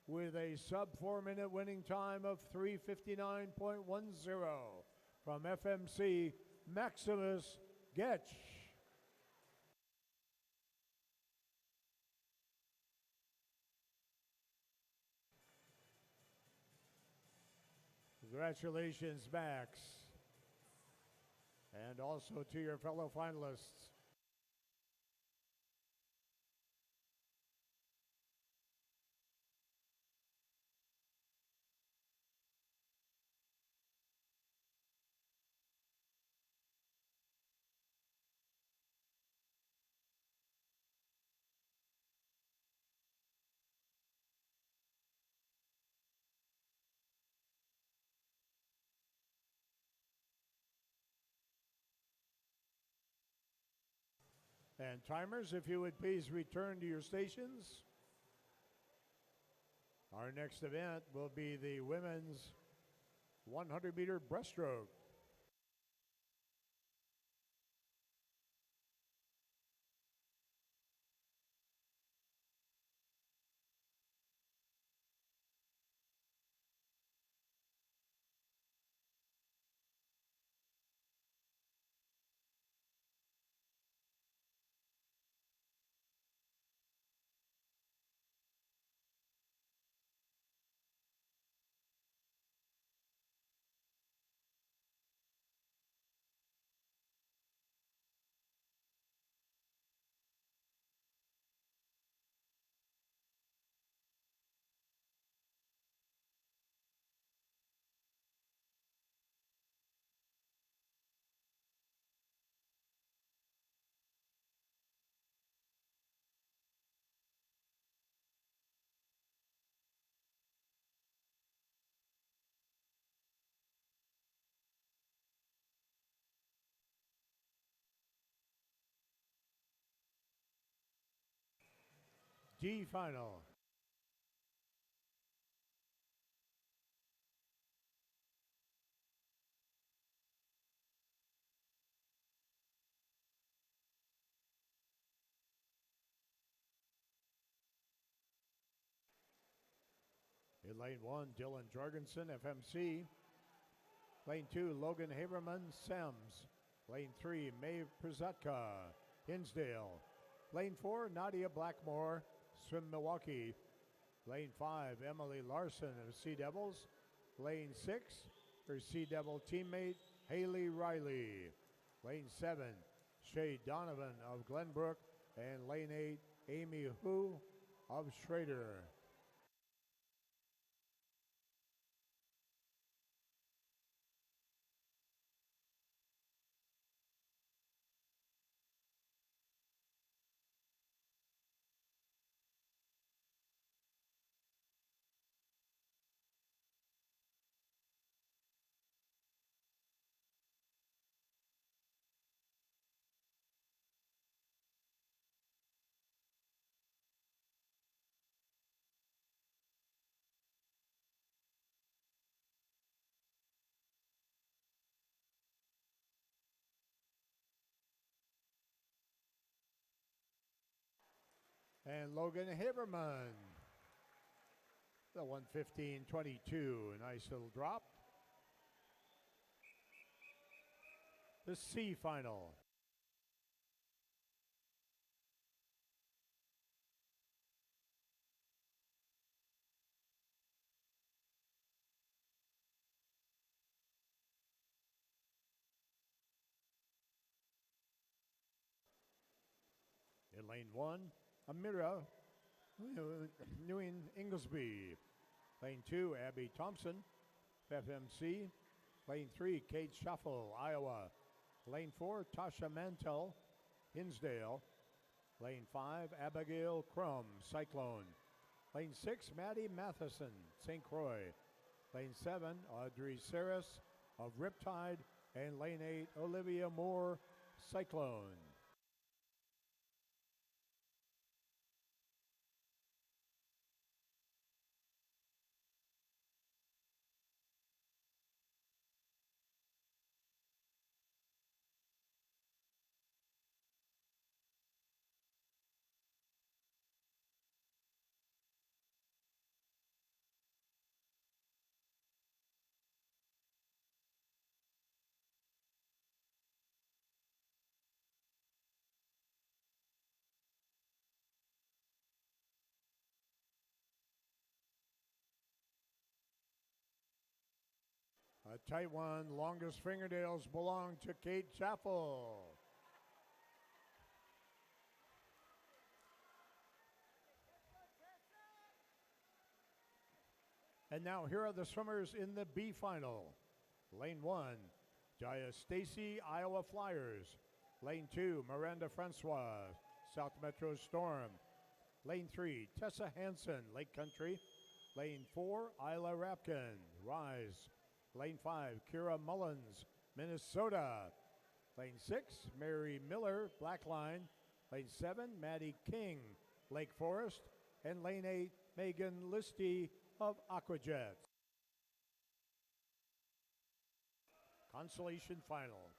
with a sub-4 minute winning time of 3:59.10 from FMC, Maximus Getch. Congratulations, Max. And also to your fellow finalists. And timers, if you would please return to your stations. Our next event will be the women's 100-meter breaststroke. D final. In lane 1, Dylan Jorgensen, FMC. Lane 2, Logan Haberman, Sems. Lane 3, Maeve Przatka, Hinsdale. Lane 4, Nadia Blackmore, Swim Milwaukee. Lane 5, Emily Larson of Sea Devils. Lane 6, her Sea Devil teammate, Haley Riley. Lane 7, Shay Donovan of Glenbrook. And lane 8, Amy Hu of Schrader. and Logan Haberman. The 115.22, nice little drop. The C final. In lane 1, Amira Nguyen Inglesby. Lane 2, Abby Thompson, FMC. Lane 3, Kate Shuffle, Iowa. Lane 4, Tasha Mantel, Hinsdale. Lane 5, Abigail Crum, Cyclone. Lane 6, Maddie Matheson, St. Croix. Lane 7, Audrey Saris of Riptide. And lane 8, Olivia Moore, Cyclone. A tight one, longest fingernails belong to Kate Chaffel. And now here are the swimmers in the B final. Lane 1, Jaya Stacy, Iowa Flyers. Lane 2, Miranda Francois, South Metro Storm. Lane 3, Tessa Hansen, Lake Country. Lane 4, Isla Rapkin, Rise. Lane 5, Kira Mullins, Minnesota. Lane 6, Mary Miller, Blackline. Lane 7, Maddie King, Lake Forest. And lane 8, Megan Listy of Aquajets. Consolation final.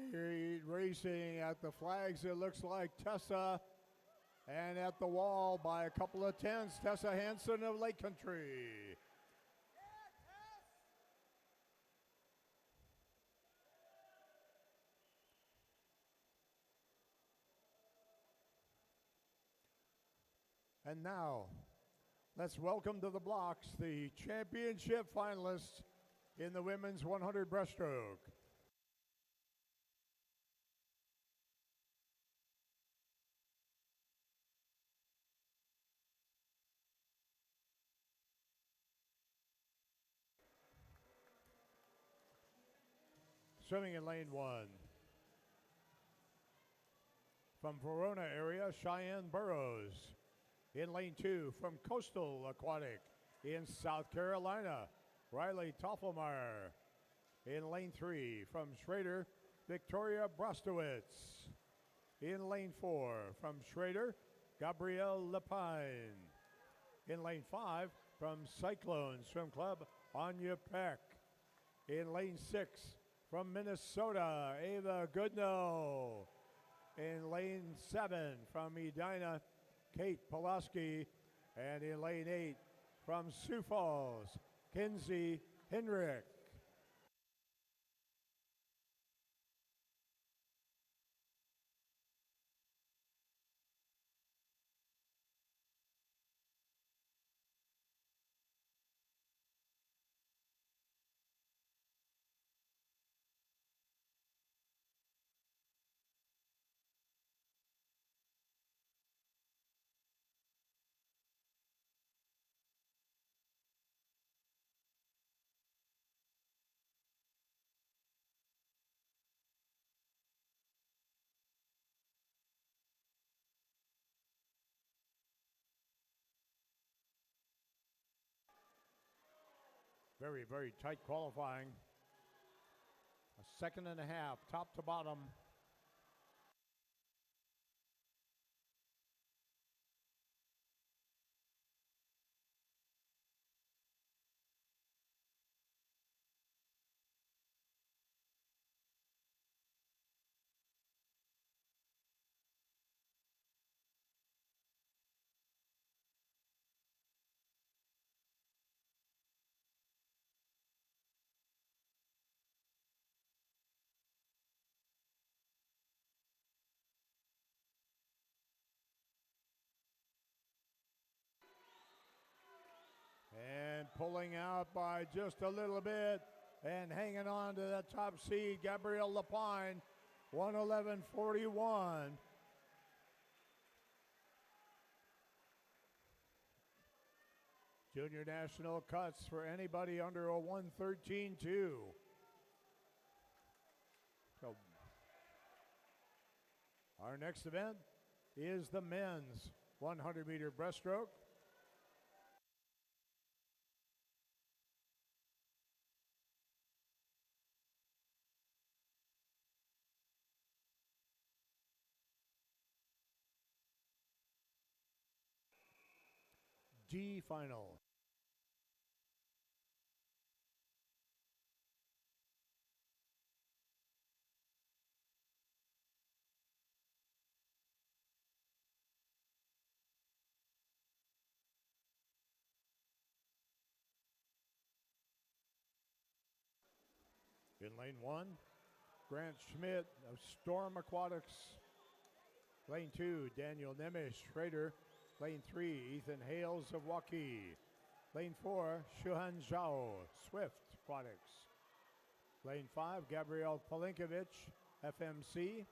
Great racing at the flags. It looks like Tessa, and at the wall by a couple of tenths, Tessa Hansen of Lake Country. And now, let's welcome to the blocks the championship finalists in the women's 100 breaststroke. Swimming in lane 1. From Verona area, Cheyenne Burrows. In lane 2, from Coastal Aquatic in South Carolina, Riley Toffelmeyer. In lane 3, from Schrader, Victoria Brostowitz. In lane 4, from Schrader, Gabrielle Lepine. In lane 5, from Cyclones Swim Club, Anya Peck. In lane 6, from Minnesota, Ava Goodnow. In lane 7, from Edina, Kate Pulaski. And in lane 8, from Sioux Falls, Kinsey Henrik. Very, very tight qualifying. A second and a half, top to bottom. And pulling out by just a little bit and hanging on to that top seed, Gabrielle Lapine, 111.41. Junior national cuts for anybody under a 113.2. So our next event is the men's 100-meter breaststroke. D final. In lane 1, Grant Schmidt of Storm Aquatics. Lane 2, Daniel Nemish, Schrader. Lane 3, Ethan Hales of Waukee. Lane 4, Shuhan Zhao, Swift Aquatics. Lane 5, Gabrielle Polinkovich, FMC.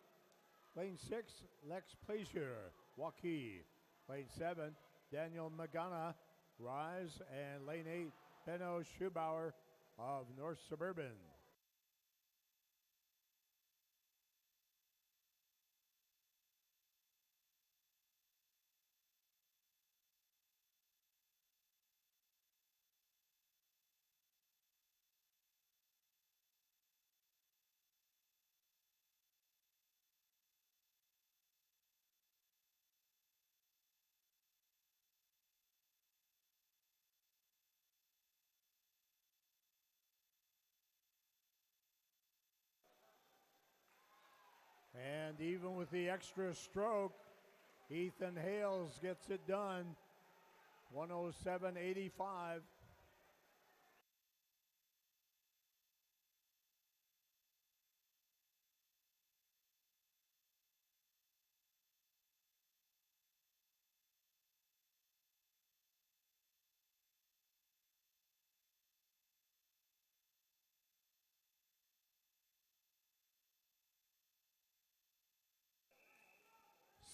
Lane 6, Lex Pleasure, Waukee. Lane 7, Daniel Magana, Rise. And lane 8, Benno Schubauer of North Suburban. And even with the extra stroke, Ethan Hales gets it done, 107.85.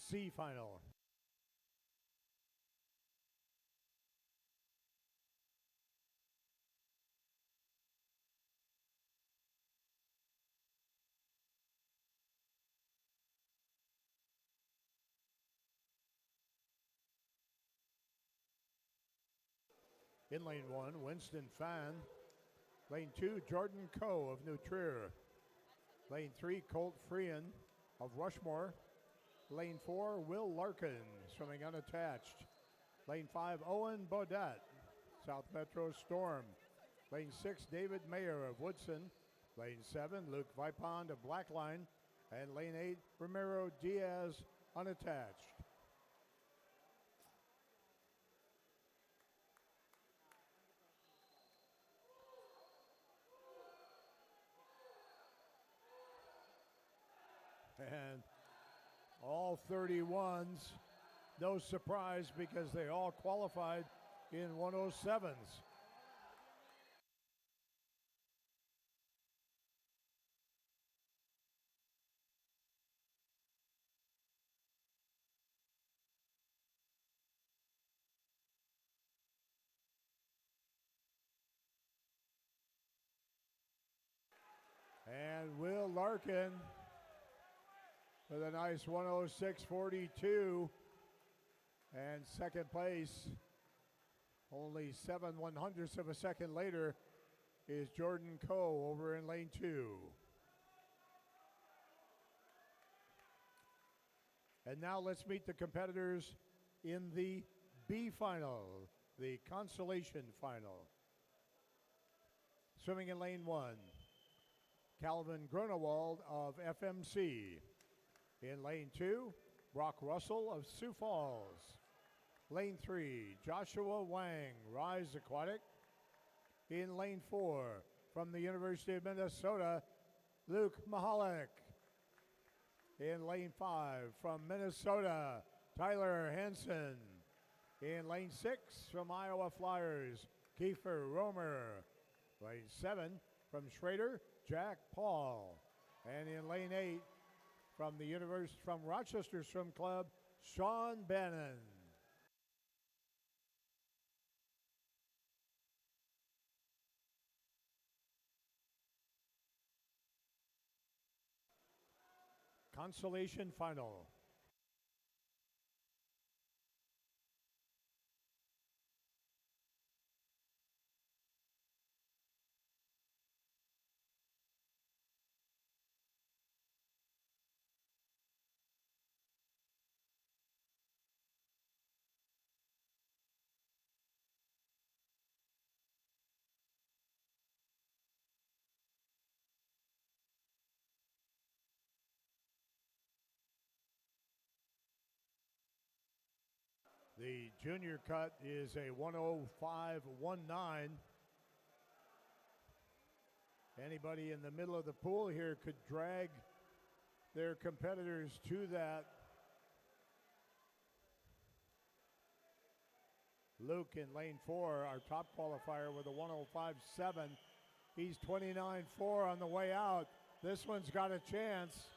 C final. In lane 1, Winston Fan. Lane 2, Jordan Coe of New Trier. Lane 3, Colt Freehan of Rushmore. Lane 4, Will Larkin, swimming unattached. Lane 5, Owen Baudet, South Metro Storm. Lane 6, David Mayer of Woodson. Lane 7, Luke Vipond of Blackline. And lane 8, Ramiro Diaz, unattached. And all 31s, no surprise because they all qualified in 107s. And Will Larkin with a nice 106.42. And second place, only 7/100ths of a second later, is Jordan Coe over in lane 2. And now let's meet the competitors in the B final, the consolation final. Swimming in lane 1, Calvin Grunewald of FMC. In lane 2, Brock Russell of Sioux Falls. Lane 3, Joshua Wang, Rise Aquatic. In lane 4, from the University of Minnesota, Luke Mahalik. In lane 5, from Minnesota, Tyler Hansen. In lane 6, from Iowa Flyers, Kiefer Romer. Lane 7, from Schrader, Jack Paul. And in lane 8, from Rochester Swim Club, Sean Bannon. Consolation final. The junior cut is a 105.19. Anybody in the middle of the pool here could drag their competitors to that. Luke in lane 4, our top qualifier with a 105.7. He's 29.4 on the way out. This one's got a chance.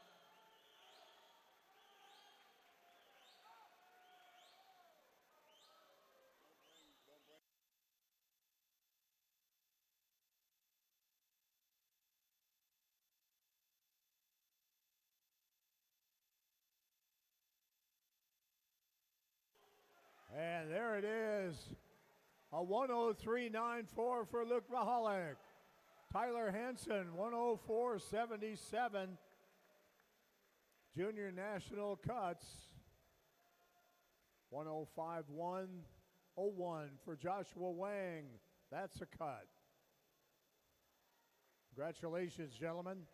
And there it is, a 103.94 for Luke Mahalik. Tyler Hansen, 104.77. Junior national cuts, 105.101 for Joshua Wang. That's a cut. Congratulations, gentlemen.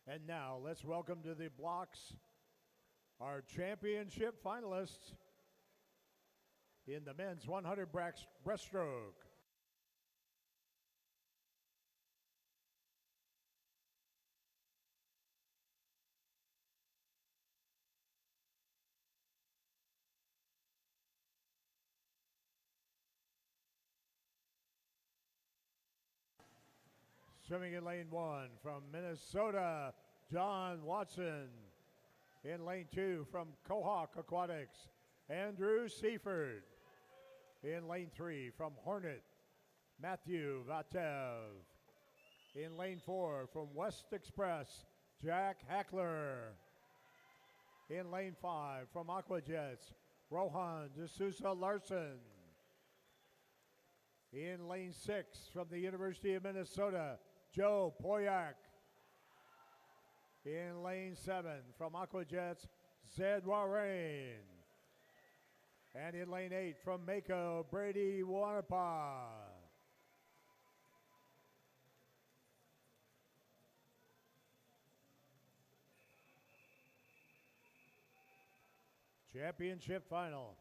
And now let's welcome to the blocks our championship finalists in the men's 100 breaststroke. Swimming in lane 1 from Minnesota, John Watson. In lane 2 from Quahog Aquatics, Andrew Seaford. In lane 3 from Hornet, Matthew Vatev. In lane 4 from West Express, Jack Hackler. In lane 5 from Aquajets, Rohan D'Souza Larson. In lane 6 from the University of Minnesota, Joe Poyak. In lane 7 from Aquajets, Zed Warren. And in lane 8 from Mako, Brady Wanapa. Championship final.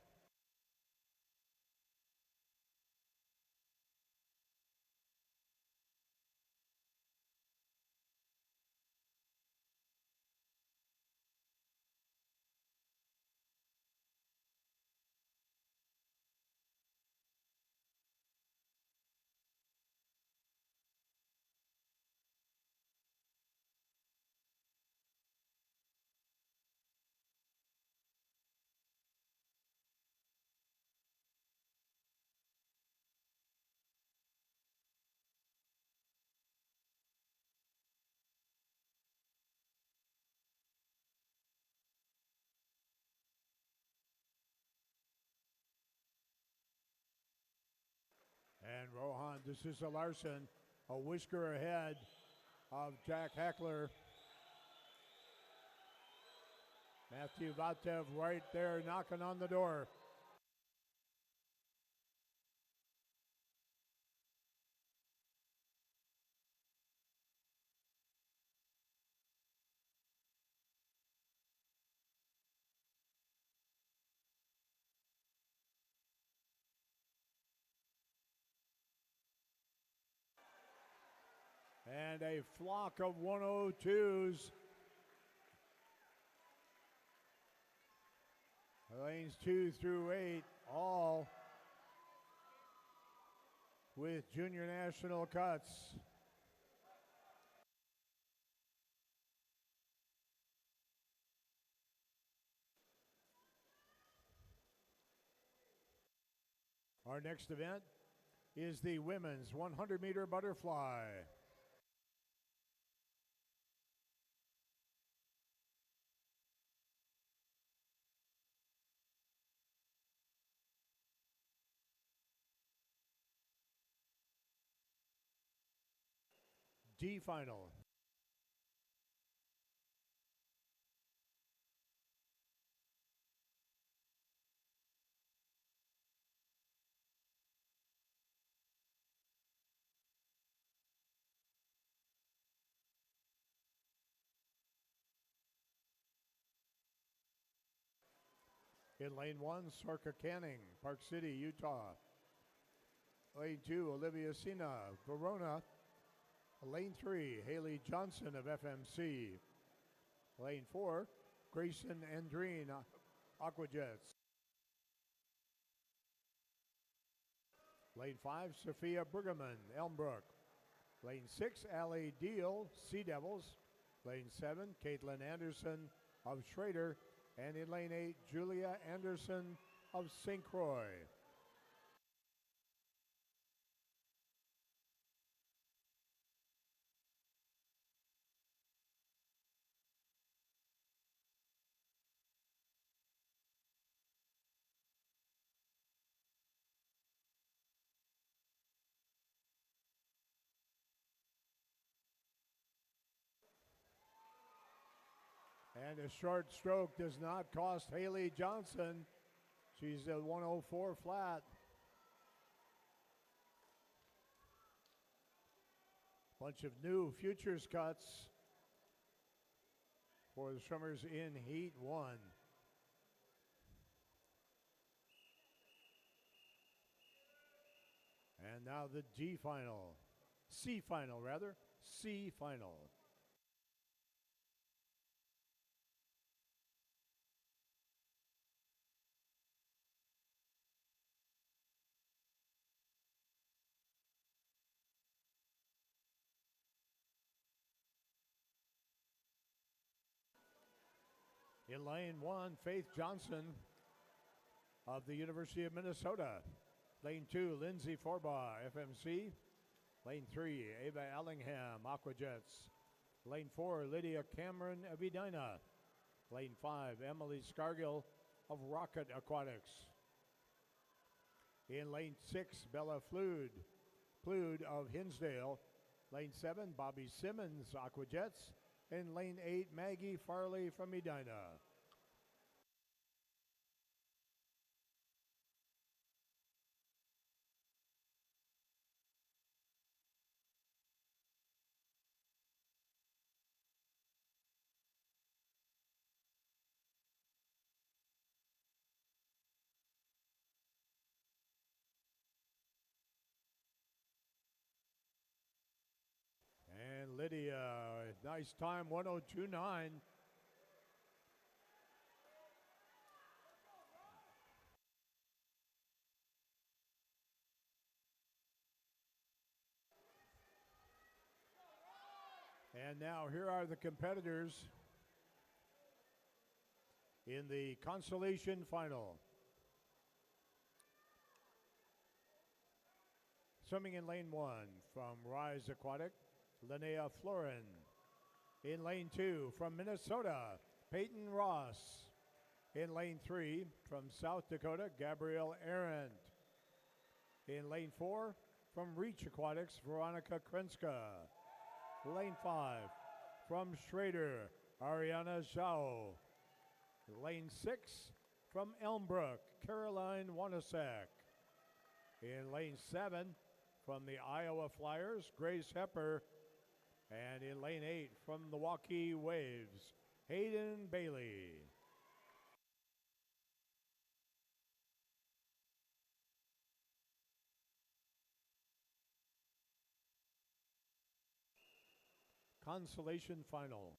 And Rohan, this is a Larson, a whisker ahead of Jack Hackler. Matthew Vatev right there knocking on the door. And a flock of 102s. Lanes 2 through 8, all with junior national cuts. Our next event is the women's 100-meter butterfly. D final. In lane 1, Sorka Canning, Park City, Utah. Lane 2, Olivia Sina, Verona. Lane 3, Haley Johnson of FMC. Lane 4, Grayson Andreen, Aquajets. Lane 5, Sophia Bruggeman, Elmbrook. Lane 6, Allie Deal, Sea Devils. Lane 7, Caitlin Anderson of Schrader. And in lane 8, Julia Anderson of St. Croix. And a short stroke does not cost Haley Johnson. She's a 104 flat. Bunch of new futures cuts for the swimmers in Heat 1. And now the C final. C final. In lane 1, Faith Johnson of the University of Minnesota. Lane 2, Lindsay Forbaugh, FMC. Lane 3, Ava Allingham, Aquajets. Lane 4, Lydia Cameron of Edina. Lane 5, Emily Scargill of Rocket Aquatics. In lane 6, Bella Plude of Hinsdale. Lane 7, Bobby Simmons, Aquajets. In lane 8, Maggie Farley from Edina. And Lydia, nice time, 1:02.9. And now here are the competitors in the consolation final. Swimming in lane 1 from Rise Aquatic, Linnea Florin. In lane 2 from Minnesota, Peyton Ross. In lane 3 from South Dakota, Gabrielle Arendt. In lane 4 from Reach Aquatics, Veronica Krenska. Lane 5 from Schrader, Ariana Zhao. Lane 6 from Elmbrook, Caroline Wanasek. In lane 7 from the Iowa Flyers, Grace Hepper. And in lane 8 from the Waukee Waves, Hayden Bailey. Consolation final.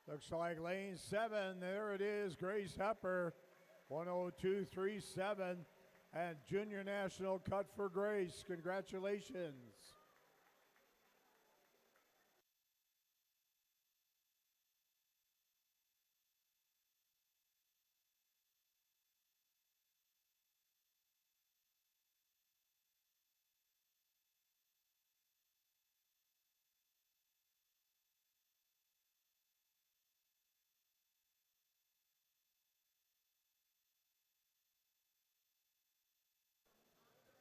Looks like lane 7, there it is, Grace Hepper, 1:02.37, and Junior National cut for Grace. Congratulations.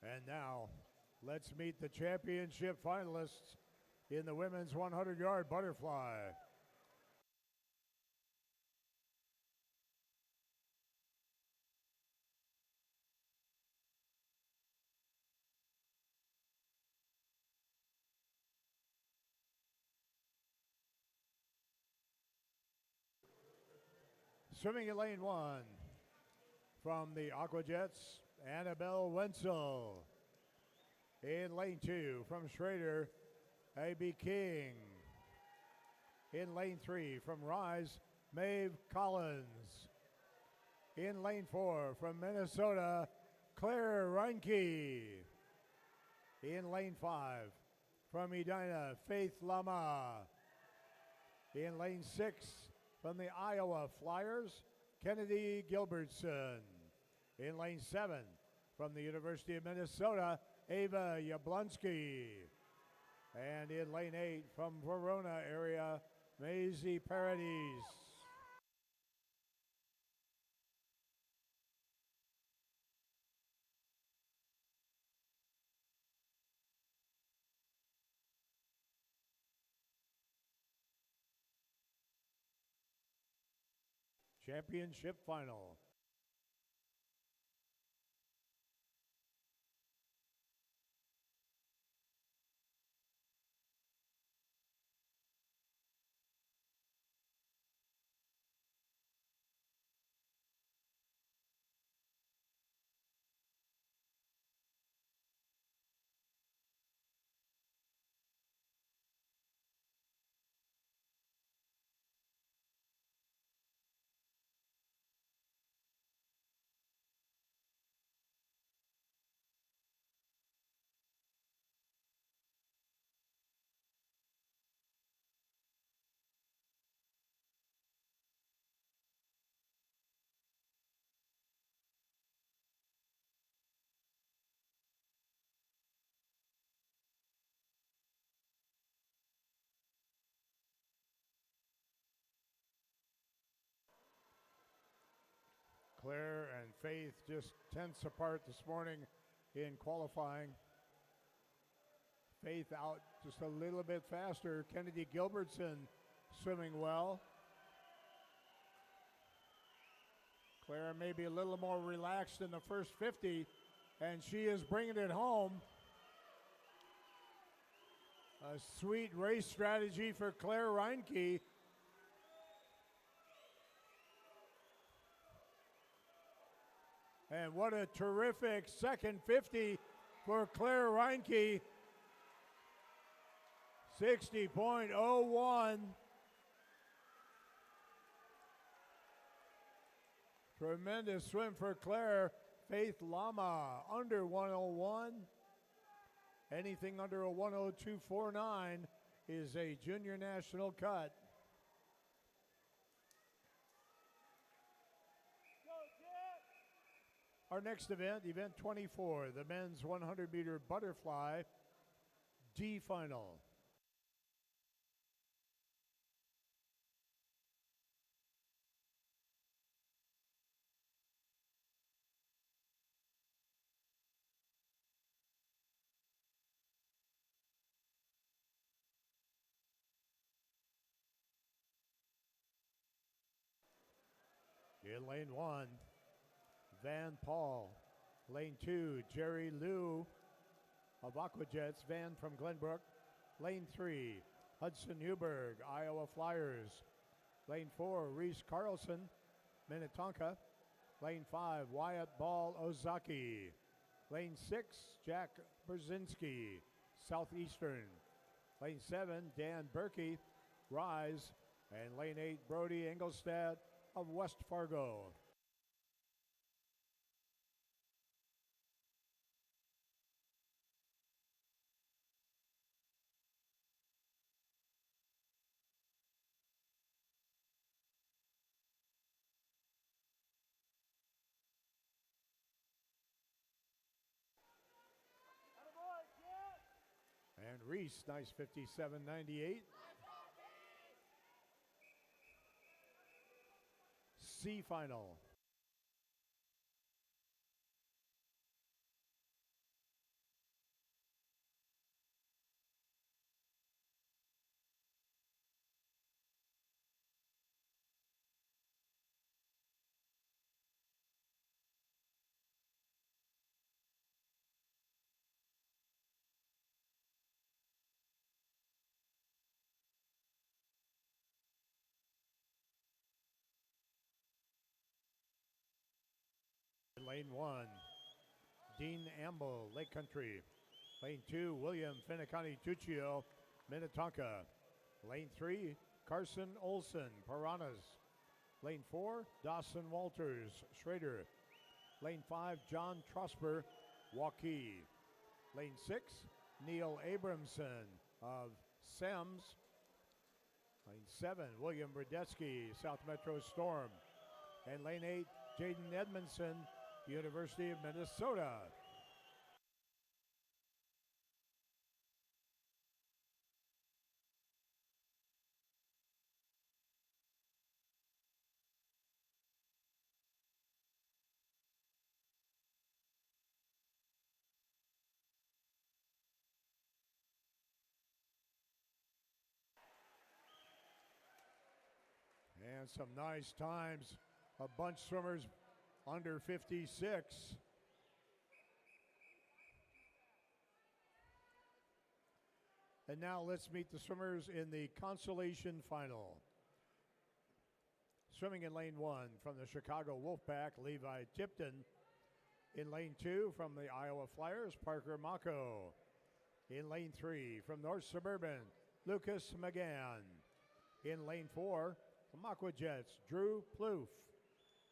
And now, let's meet the championship finalists in the women's 100-yard butterfly. Swimming in lane 1 from the Aquajets, Annabelle Wenzel. In lane 2 from Schrader, A.B. King. In lane 3 from Rise, Maeve Collins. In lane 4 from Minnesota, Claire Reinke. In lane 5 from Edina, Faith Lama. In lane 6 from the Iowa Flyers, Kennedy Gilbertson. In lane 7 from the University of Minnesota, Ava Yablonsky. And in lane 8 from Verona area, Maisie Paradis. championship final. Claire and Faith just tenths apart this morning in qualifying. Faith out just a little bit faster. Kennedy Gilbertson swimming well. Claire maybe a little more relaxed in the first 50, and she is bringing it home. A sweet race strategy for Claire Reinke. And what a terrific second 50 for Claire Reinke. 60.01. Tremendous swim for Claire. Faith Lama under 101. Anything under a 102.49 is a junior national cut. Our next event, event 24, the men's 100-meter butterfly D final. In lane 1, Van Paul. Lane 2, Jerry Liu of Aquajets. Van from Glenbrook. Lane 3, Hudson Newberg, Iowa Flyers. Lane 4, Reese Carlson, Minnetonka. Lane 5, Wyatt Ball Ozaki. Lane 6, Jack Brzezinski, Southeastern. Lane 7, Dan Berkey, Rise. And lane 8, Brody Engelstad of West Fargo. And Reese, nice 57.98. C final. Lane 1, Dean Amble, Lake Country. Lane 2, William Finicani Tuccio, Minnetonka. Lane 3, Carson Olson, Piranhas. Lane 4, Dawson Walters, Schrader. Lane 5, John Trosper, Waukee. Lane 6, Neil Abramson of Sems. Lane 7, William Brodetsky, South Metro Storm. And lane 8, Jaden Edmondson, University of Minnesota. And some nice times a bunch swimmers under 56. And now let's meet the swimmers in the consolation final. Swimming in lane 1 from the Chicago Wolfpack, Levi Tipton. In lane 2 from the Iowa Flyers, Parker Mako. In lane 3 from North Suburban, Lucas McGann. In lane 4 from Aqua Jets, Drew Plouffe.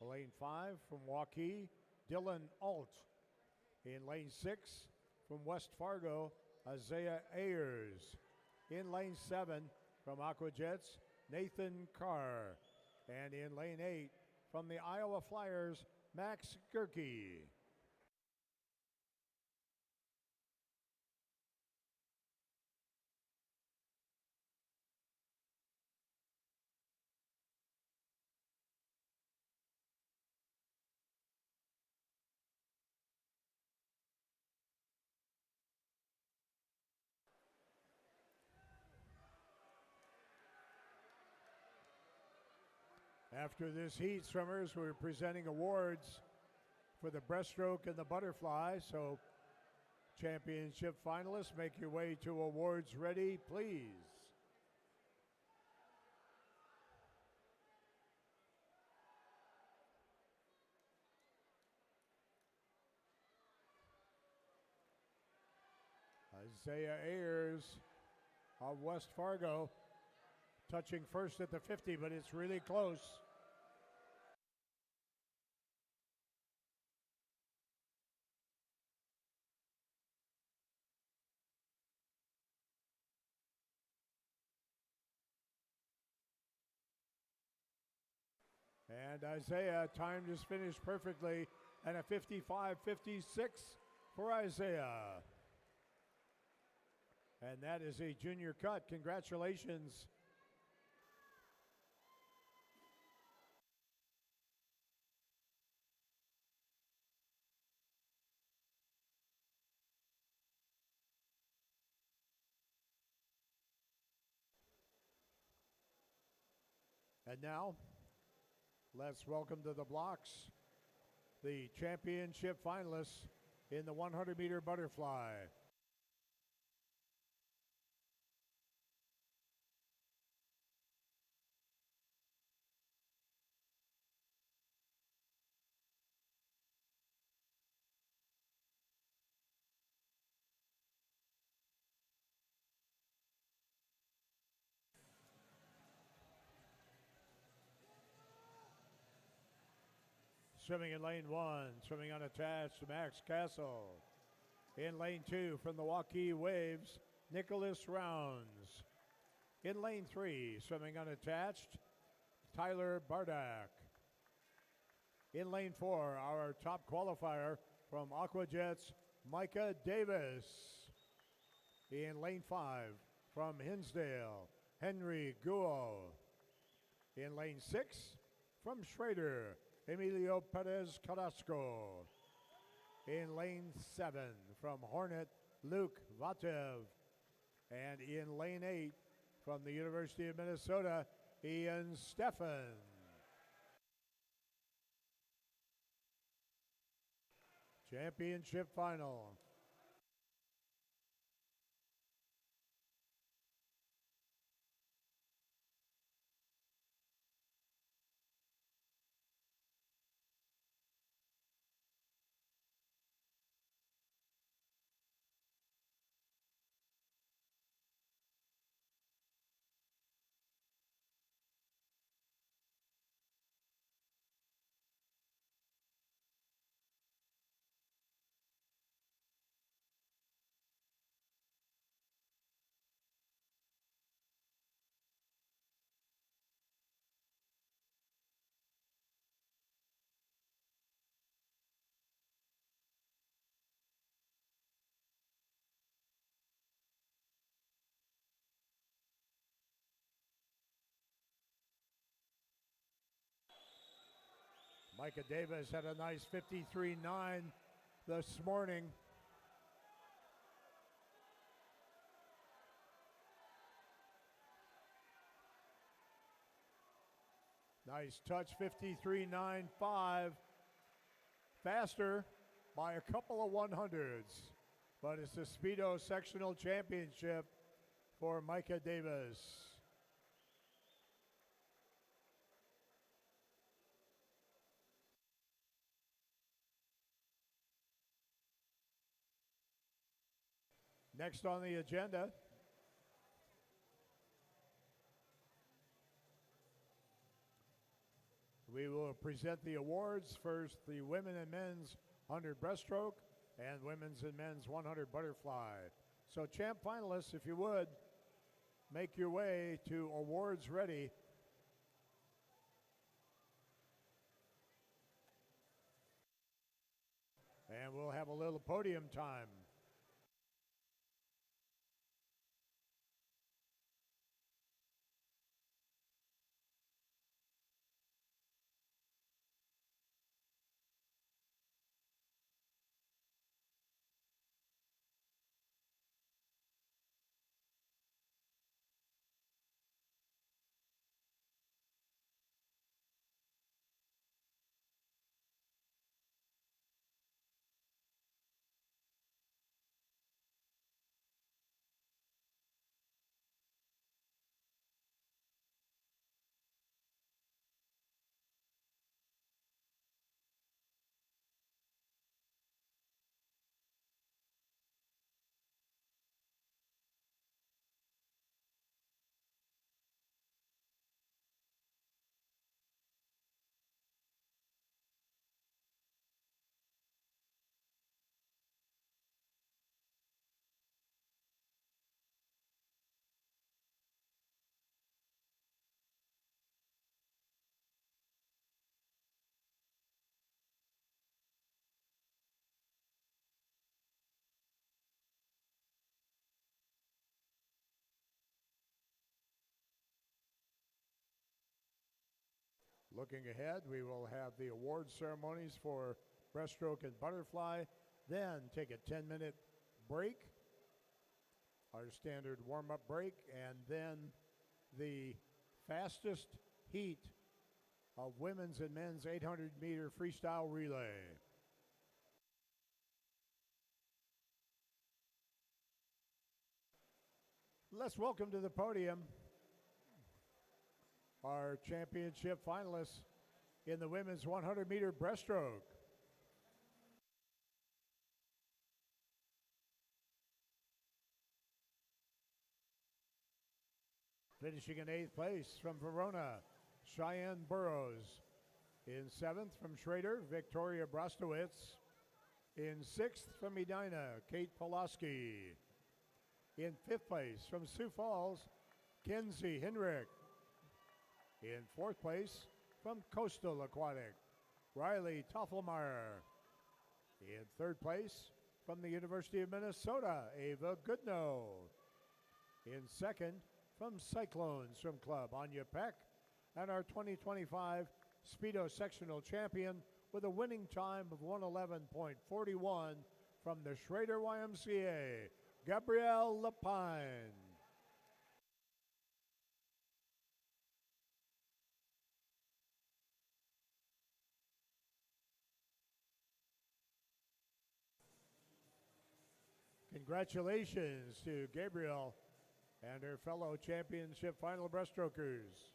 Lane 5 from Waukee, Dylan Alt. In lane 6 from West Fargo, Isaiah Ayers. In lane 7 from Aqua Jets, Nathan Carr. And in lane 8 from the Iowa Flyers, Max Gerke. After this heat, swimmers, we're presenting awards for the breaststroke and the butterfly. So, championship finalists, make your way to awards ready, please. Isaiah Ayers of West Fargo, touching first at the 50, but it's really close. And Isaiah timed his finish perfectly, and a 55-56 for Isaiah. And that is a junior cut. Congratulations. And now, let's welcome to the blocks the championship finalists in the 100-meter butterfly. Swimming in lane 1, swimming unattached, Max Castle. In lane 2, from the Waukee Waves, Nicholas Rounds. In lane 3, swimming unattached, Tyler Bardak. In lane 4, our top qualifier from Aqua Jets, Micah Davis. In lane 5, from Hinsdale, Henry Guo. In lane 6, from Schrader, Emilio Perez Carrasco. In lane 7, from Hornet, Luke Vatev. And in lane 8, from the University of Minnesota, Ian Steffen. Championship final. Micah Davis had a nice 53.9 this morning. Nice touch, 53.95. Faster by a couple of 100s. But it's the Speedo Sectional Championship for Micah Davis. Next on the agenda, we will present the awards. First, the women and men's 100 breaststroke and women's and men's 100 butterfly. So champ finalists, if you would, make your way to awards ready. And we'll have a little podium time. Looking ahead, we will have the award ceremonies for breaststroke and butterfly, then take a 10-minute break, our standard warm-up break, and then the fastest heat of women's and men's 800-meter freestyle relay. Let's welcome to the podium our championship finalists in the women's 100-meter breaststroke. Finishing in 8th place from Verona, Cheyenne Burrows. In 7th from Schrader, Victoria Brostowitz. In 6th from Edina, Kate Pulaski. In 5th place from Sioux Falls, Kenzie Henrik. In 4th place from Coastal Aquatic, Riley Toffelmeyer. In 3rd place from the University of Minnesota, Ava Goodnow. In 2nd from Cyclones Swim Club, Anya Peck. And our 2025 Speedo Sectional Champion with a winning time of 111.41 from the Schrader YMCA, Gabrielle Lapine. Congratulations to Gabrielle and her fellow championship final breaststrokers.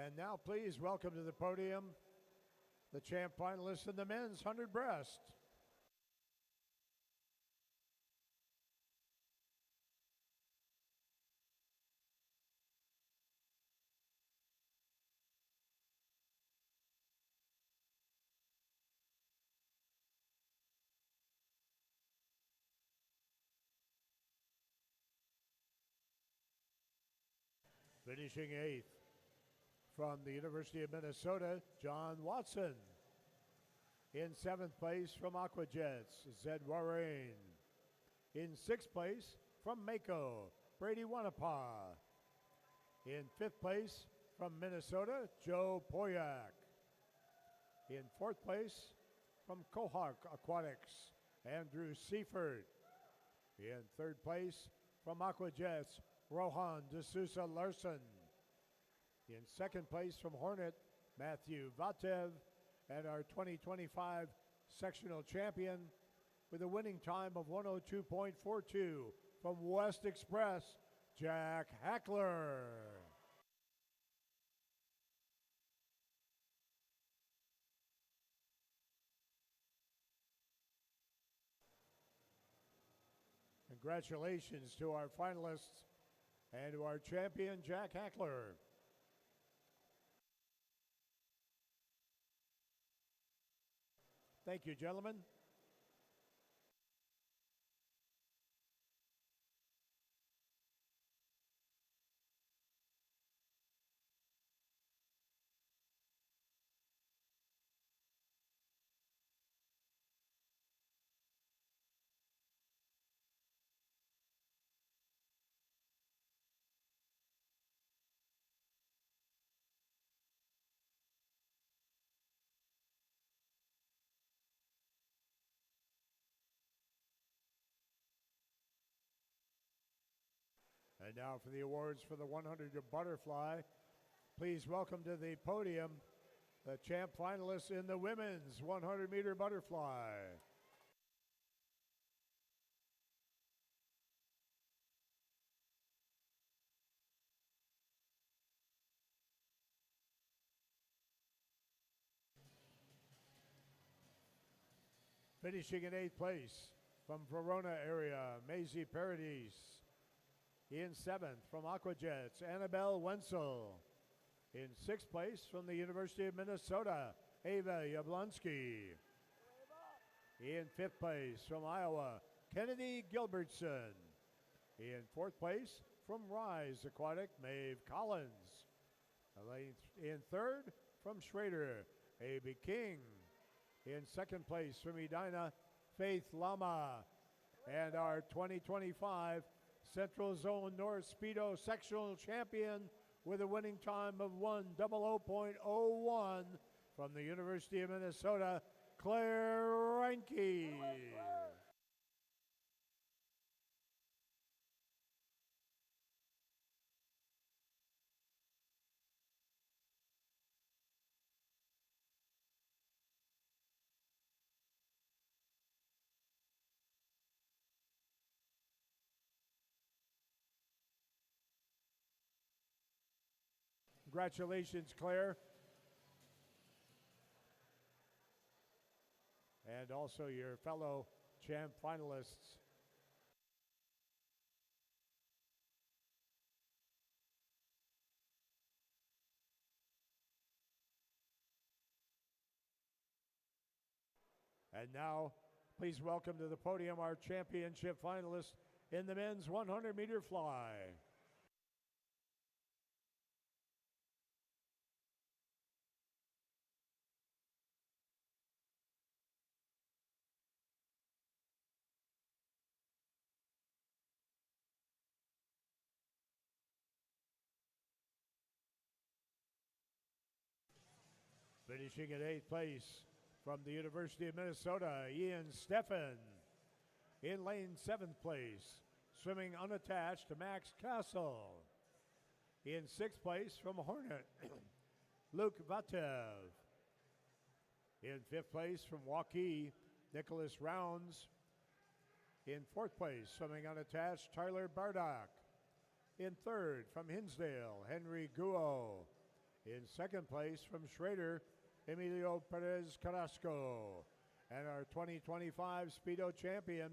And now please welcome to the podium the champ finalists in the men's 100 breast. Finishing 8th from the University of Minnesota, John Watson. In 7th place from Aquajets, Zed Warren. In 6th place from Mako, Brady Wanapa. In 5th place from Minnesota, Joe Poyak. In 4th place from Quahog Aquatics, Andrew Seifert. In 3rd place from Aquajets, Rohan D'Souza Larson. In 2nd place from Hornet, Matthew Vatev. And our 2025 sectional champion with a winning time of 102.42 from West Express, Jack Hackler. Congratulations to our finalists and to our champion, Jack Hackler. Thank you, gentlemen. And now for the awards for the 100 butterfly. Please welcome to the podium the champ finalists in the women's 100-meter butterfly. Finishing in 8th place from Verona area, Maisie Paradis. In 7th from Aquajets, Annabelle Wenzel. In 6th place from the University of Minnesota, Ava Yablonsky. In 5th place from Iowa, Kennedy Gilbertson. In 4th place from Rise Aquatic, Maeve Collins. In 3rd from Schrader, A.B. King. In 2nd place from Edina, Faith Lama. And our 2025 Central Zone North Speedo sectional champion with a winning time of 1:00.01 from the University of Minnesota, Claire Reinke. Congratulations, Claire. And also your fellow champ finalists. And now, please welcome to the podium our championship finalists in the men's 100-meter fly. Finishing at 8th place from the University of Minnesota, Ian Steffen. In lane 7th place, swimming unattached, Max Castle. In 6th place from Hornet, Luke Vatev. In 5th place from Waukee, Nicholas Rounds. In 4th place, swimming unattached, Tyler Bardock. In 3rd from Hinsdale, Henry Guo. In 2nd place from Schrader, Emilio Perez Carrasco. And our 2025 Speedo champion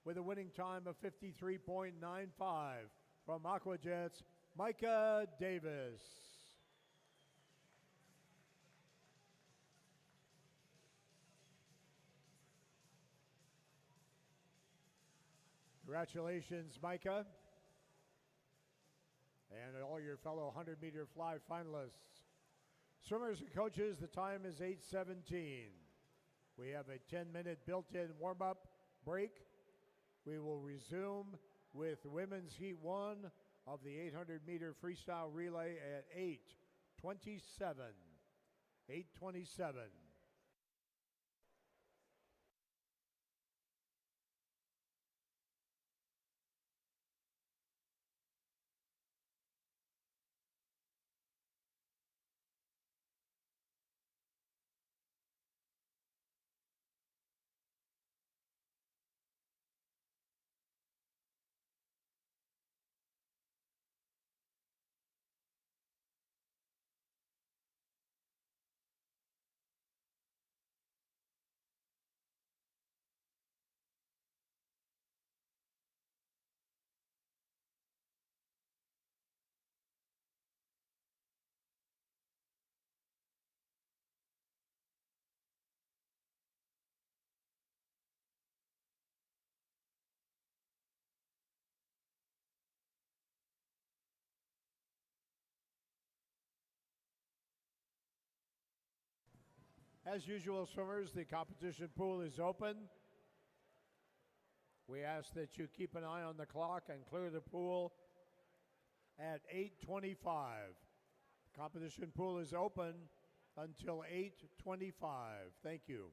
with a winning time of 53.95 from Aquajets, Micah Davis. Congratulations, Micah. and all your fellow 100-meter fly finalists. Swimmers and coaches, the time is 8:17. We have a 10-minute built-in warm-up break. We will resume with women's heat 1 of the 800-meter freestyle relay at 8:27. 8:27. As usual, swimmers, the competition pool is open. We ask that you keep an eye on the clock and clear the pool at 8:25. The competition pool is open until 8:25. Thank you.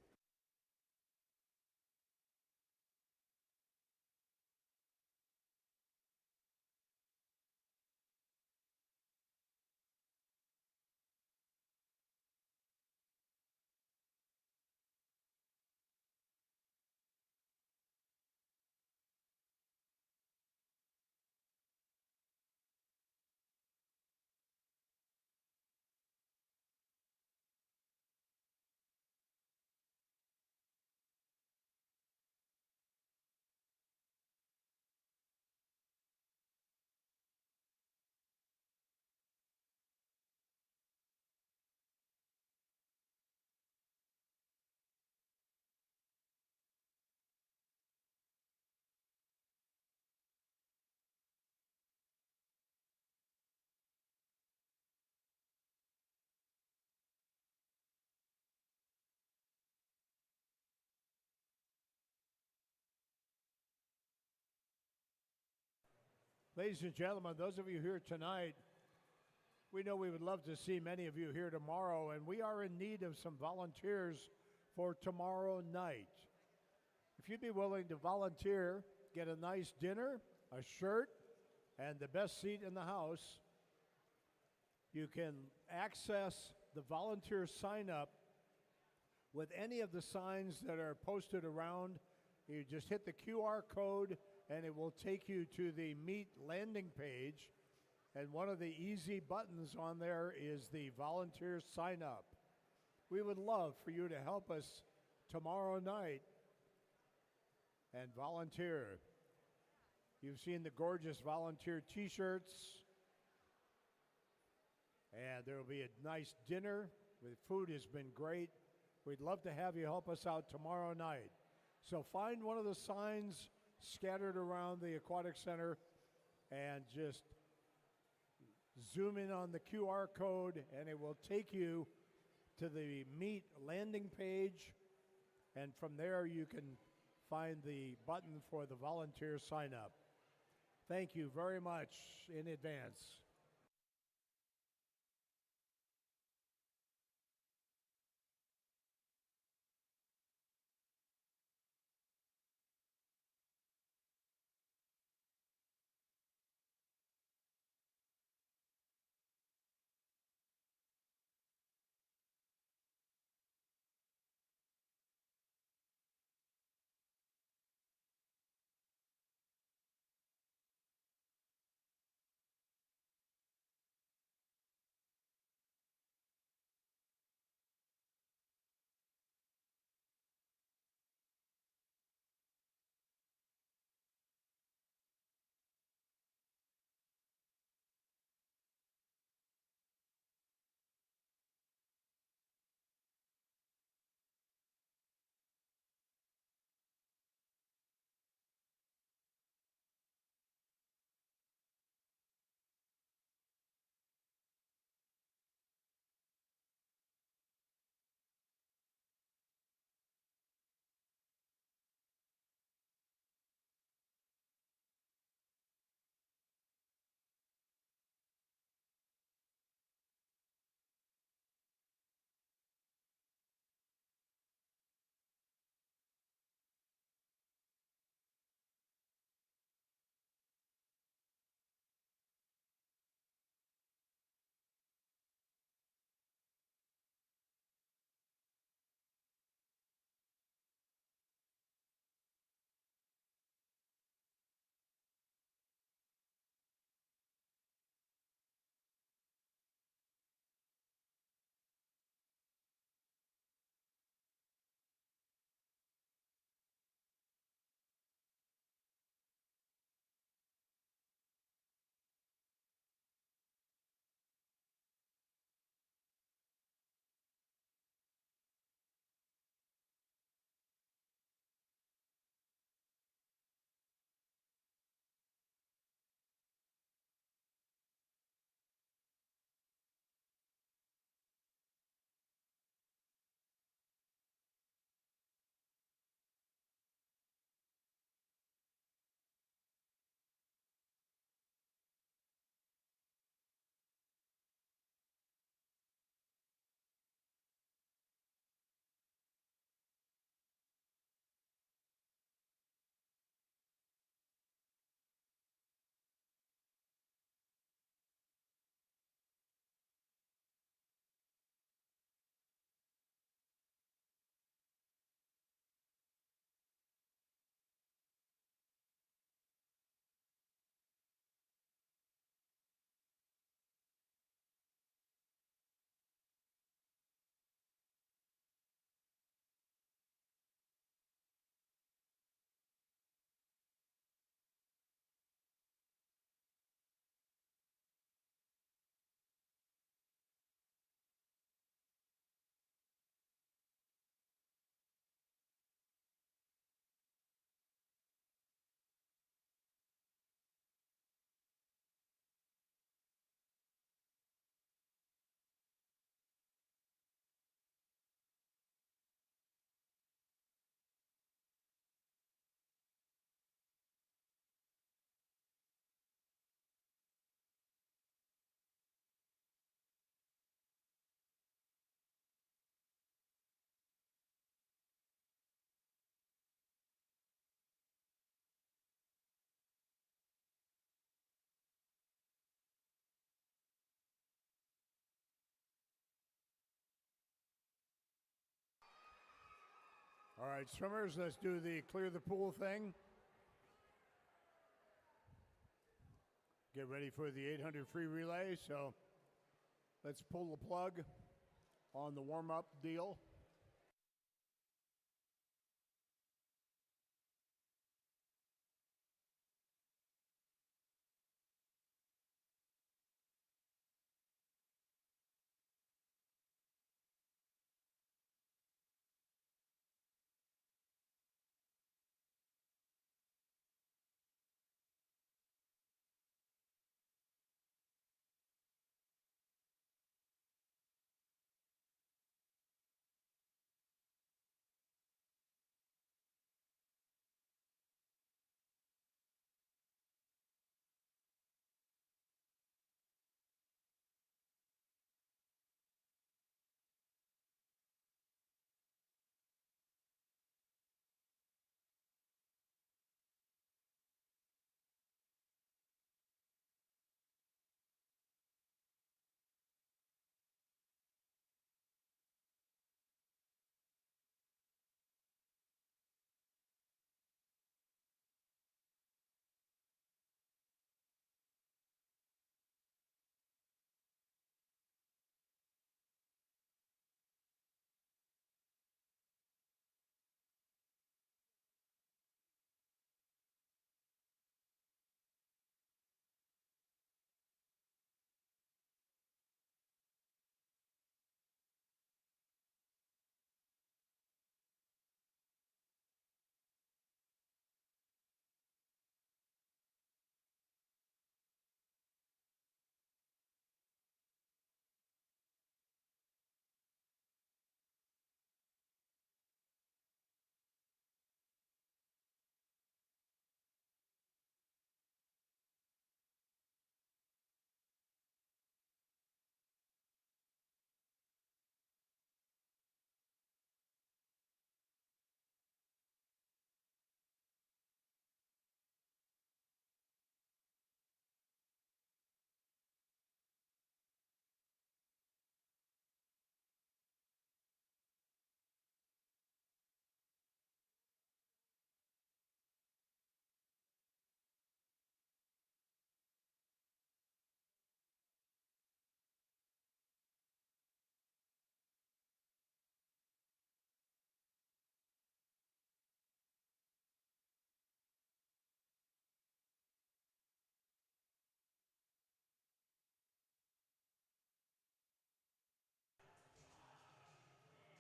Ladies and gentlemen, those of you here tonight, we know we would love to see many of you here tomorrow, and we are in need of some volunteers for tomorrow night. If you'd be willing to volunteer, get a nice dinner, a shirt, and the best seat in the house, you can access the volunteer sign up with any of the signs that are posted around. You just hit the QR code and it will take you to the Meet landing page. And one of the easy buttons on there is the volunteer sign up. We would love for you to help us tomorrow night and volunteer. You've seen the gorgeous volunteer t-shirts, and there will be a nice dinner. The food has been great. We'd love to have you help us out tomorrow night. So find one of the signs scattered around the aquatic center and just zoom in on the QR code and it will take you to the Meet landing page, and from there you can find the button for the volunteer sign up. Thank you very much in advance. All right, swimmers, let's do the clear the pool thing. Get ready for the 800 free relay. So let's pull the plug on the warm-up deal.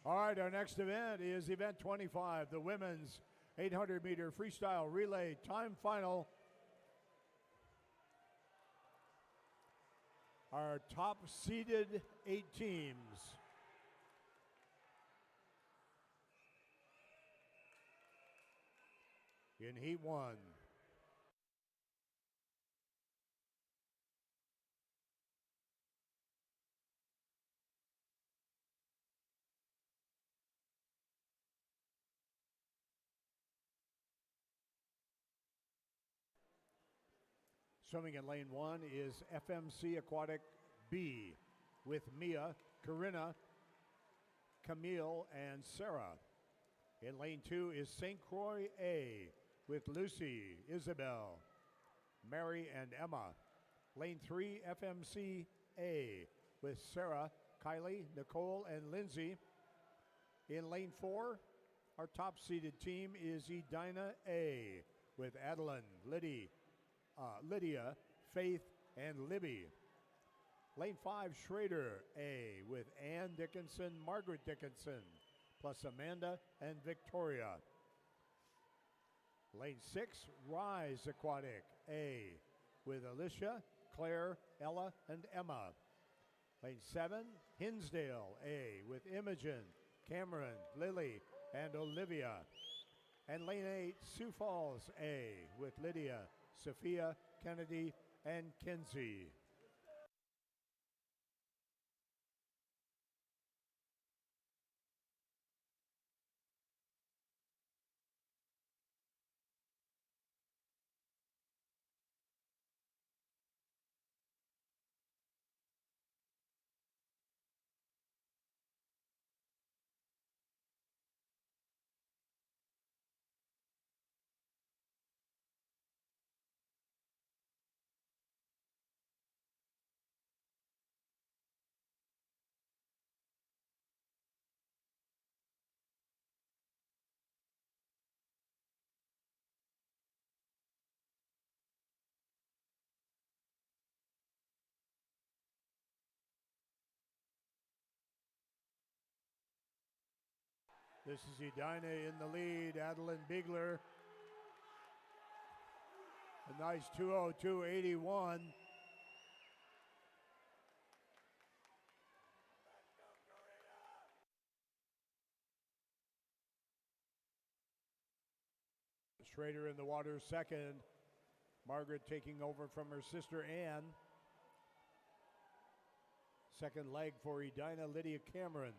All right, our next event is event 25, the women's 800-meter freestyle relay time final. Our top seeded 8 teams. In Heat 1. Swimming in lane 1 is FMC Aquatic B with Mia, Corinna, Camille, and Sarah. In lane 2 is St. Croix A with Lucy, Isabel, Mary, and Emma. Lane 3, FMC A with Sarah, Kylie, Nicole, and Lindsay. In lane 4, our top seeded team is Edina A with Adeline, Lydia, Faith, and Libby. Lane 5, Schrader A with Ann Dickinson, Margaret Dickinson, plus Amanda and Victoria. Lane 6, Rise Aquatic A with Alicia, Claire, Ella, and Emma. Lane 7, Hinsdale A with Imogen, Cameron, Lily, and Olivia. And lane 8, Sioux Falls A with Lydia, Sophia, Kennedy, and Kenzie. This is Edina in the lead. Adeline Biegler. A nice 2:02.81. Schrader in the water second. Margaret taking over from her sister Ann. Second leg for Edina Lydia Cameron.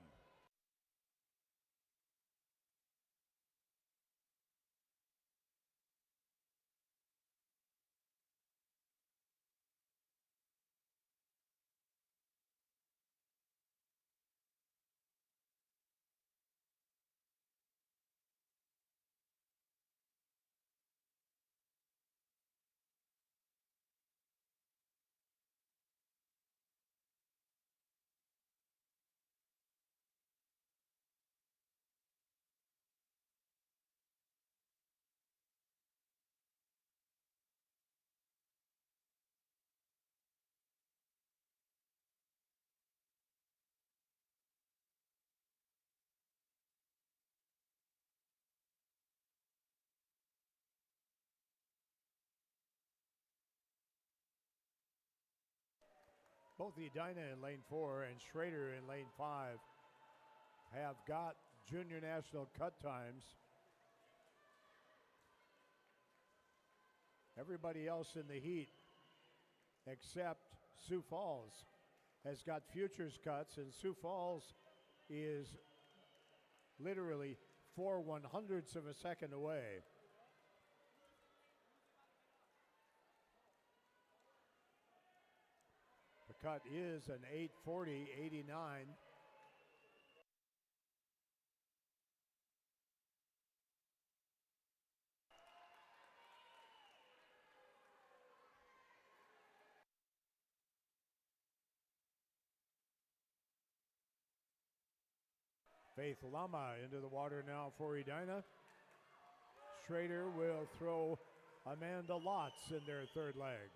Both Edina in lane 4 and Schrader in lane 5 have got junior national cut times. Everybody else in the heat except Sioux Falls has got futures cuts, and Sioux Falls is literally 4/100ths of a second away. The cut is an 8:40.89. Faith Lama into the water now for Edina. Schrader will throw Amanda Lotz in their third leg.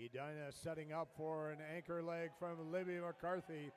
Edina setting up for an anchor leg from Libby McCarthy.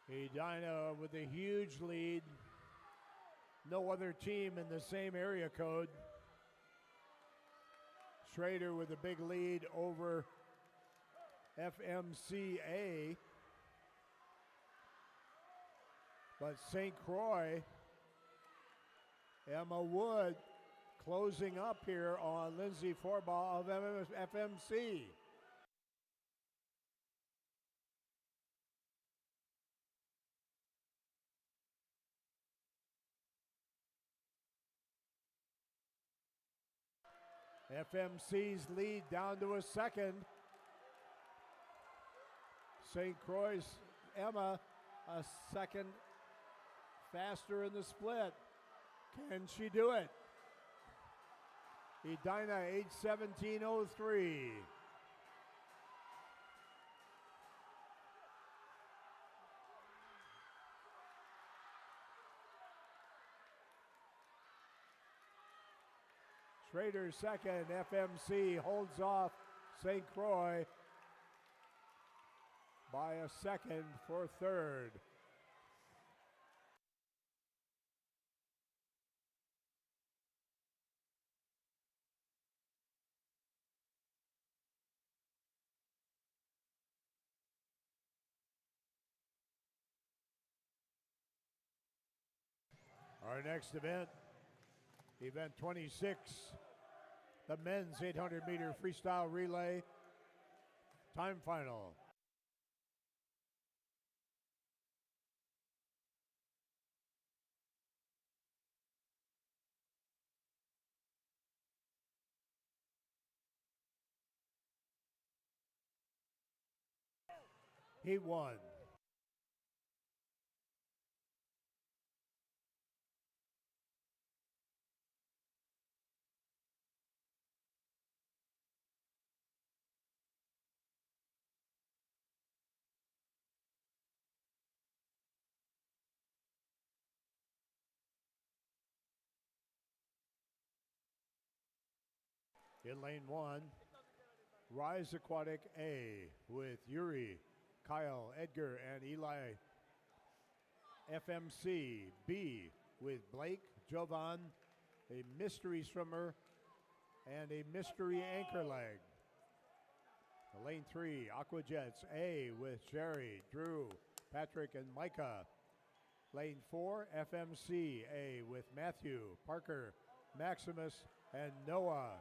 Edina with a huge lead. No other team in the same area code. Schrader with a big lead over FMCA. But St. Croix, Emma Wood closing up here on Lindsay Forbaugh of FMC. FMC's lead down to a second. St. Croix's Emma a second faster in the split. Can she do it? Edina 8:17:03. Schrader second. FMC holds off St. Croix by a second for third. Our next event, event 26, the men's 800-meter freestyle relay time final. Heat 1. In lane 1, Rise Aquatic A with Yuri, Kyle, Edgar, and Eli. FMC B with Blake, Jovan, a mystery swimmer, and a mystery anchor leg. Lane 3, Aquajets A with Sherry, Drew, Patrick, and Micah. Lane 4, FMC A with Matthew, Parker, Maximus, and Noah.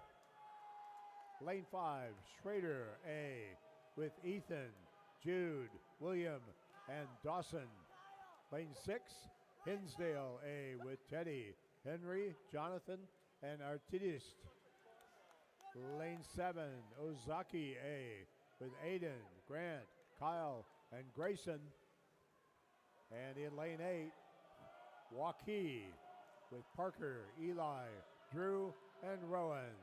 Lane 5, Schrader A with Ethan, Jude, William, and Dawson. Lane 6, Hinsdale A with Teddy, Henry, Jonathan, and Artidist. Lane 7, Ozaki A with Aiden, Grant, Kyle, and Grayson. And in lane 8, Waukee with Parker, Eli, Drew, and Rowan.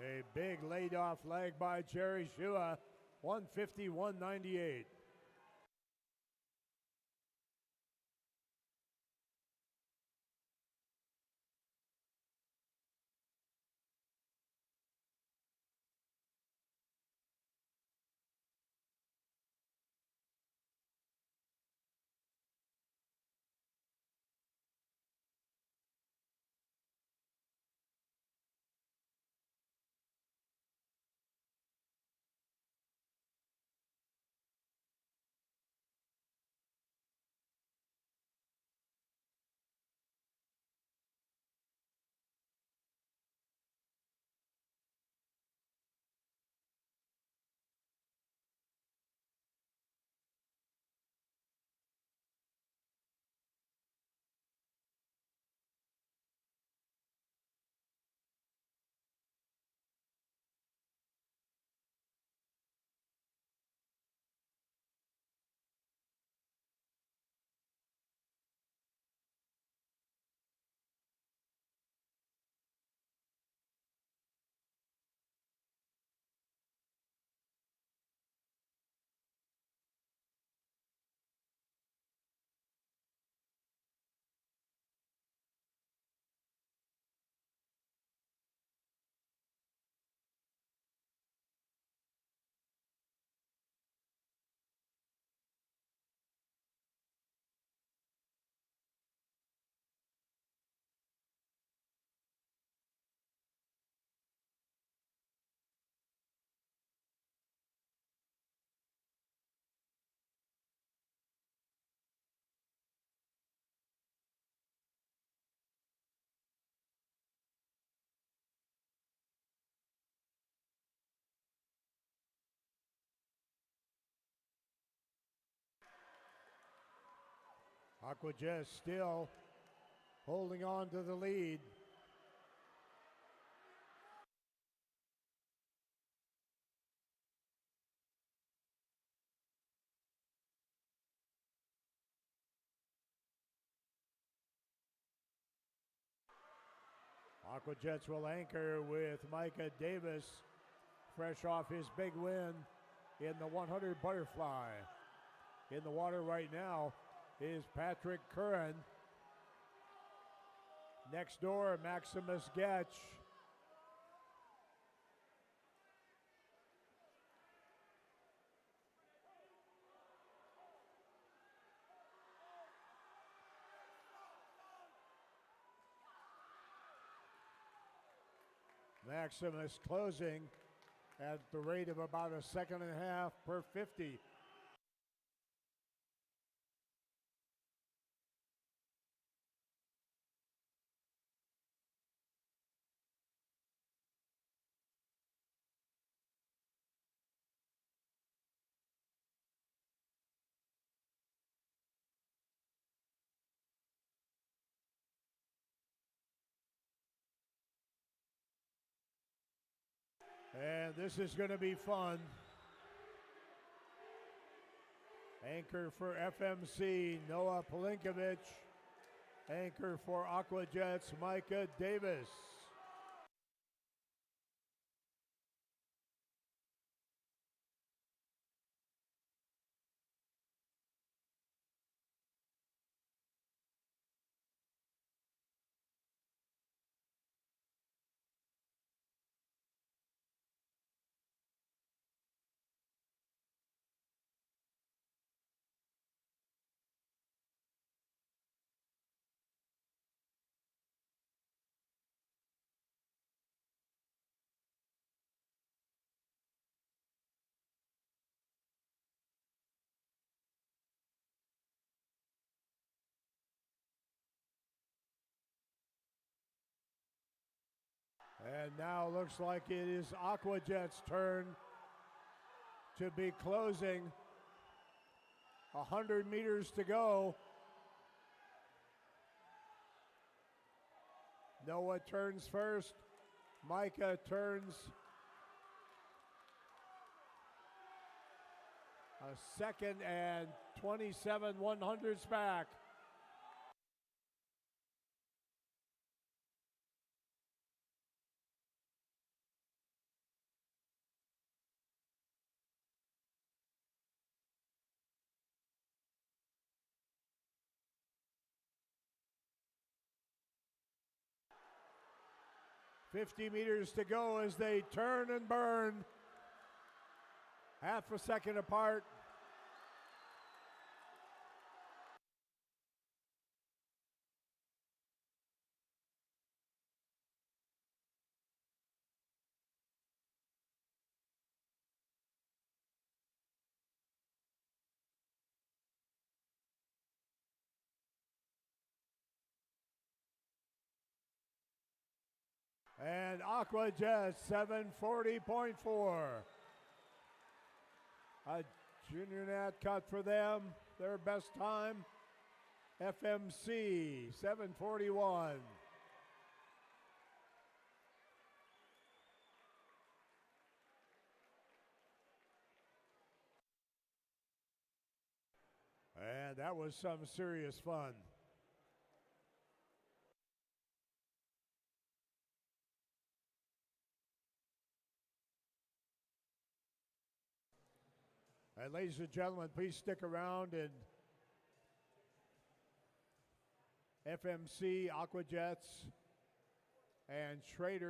A big laid off leg by Jerry Shua, 150-198. Aquajet still holding on to the lead. Aquajets will anchor with Micah Davis, fresh off his big win in the 100 butterfly. In the water right now is Patrick Curran. Next door, Maximus Getch. Maximus closing at the rate of about a second and a half per 50. And this is going to be fun. Anchor for FMC, Noah Polinkovich. Anchor for Aquajets, Micah Davis. And now looks like it is Aquajet's turn to be closing. 100 meters to go. Noah turns first. Micah turns a second and 27 100ths back. $50 meters to go as they turn and burn. Half a second apart. And Aquajet 740.4. A junior nat cut for them. Their best time, FMC 741. And that was some serious fun. And ladies and gentlemen, please stick around, and FMC, Aquajets, and Schrader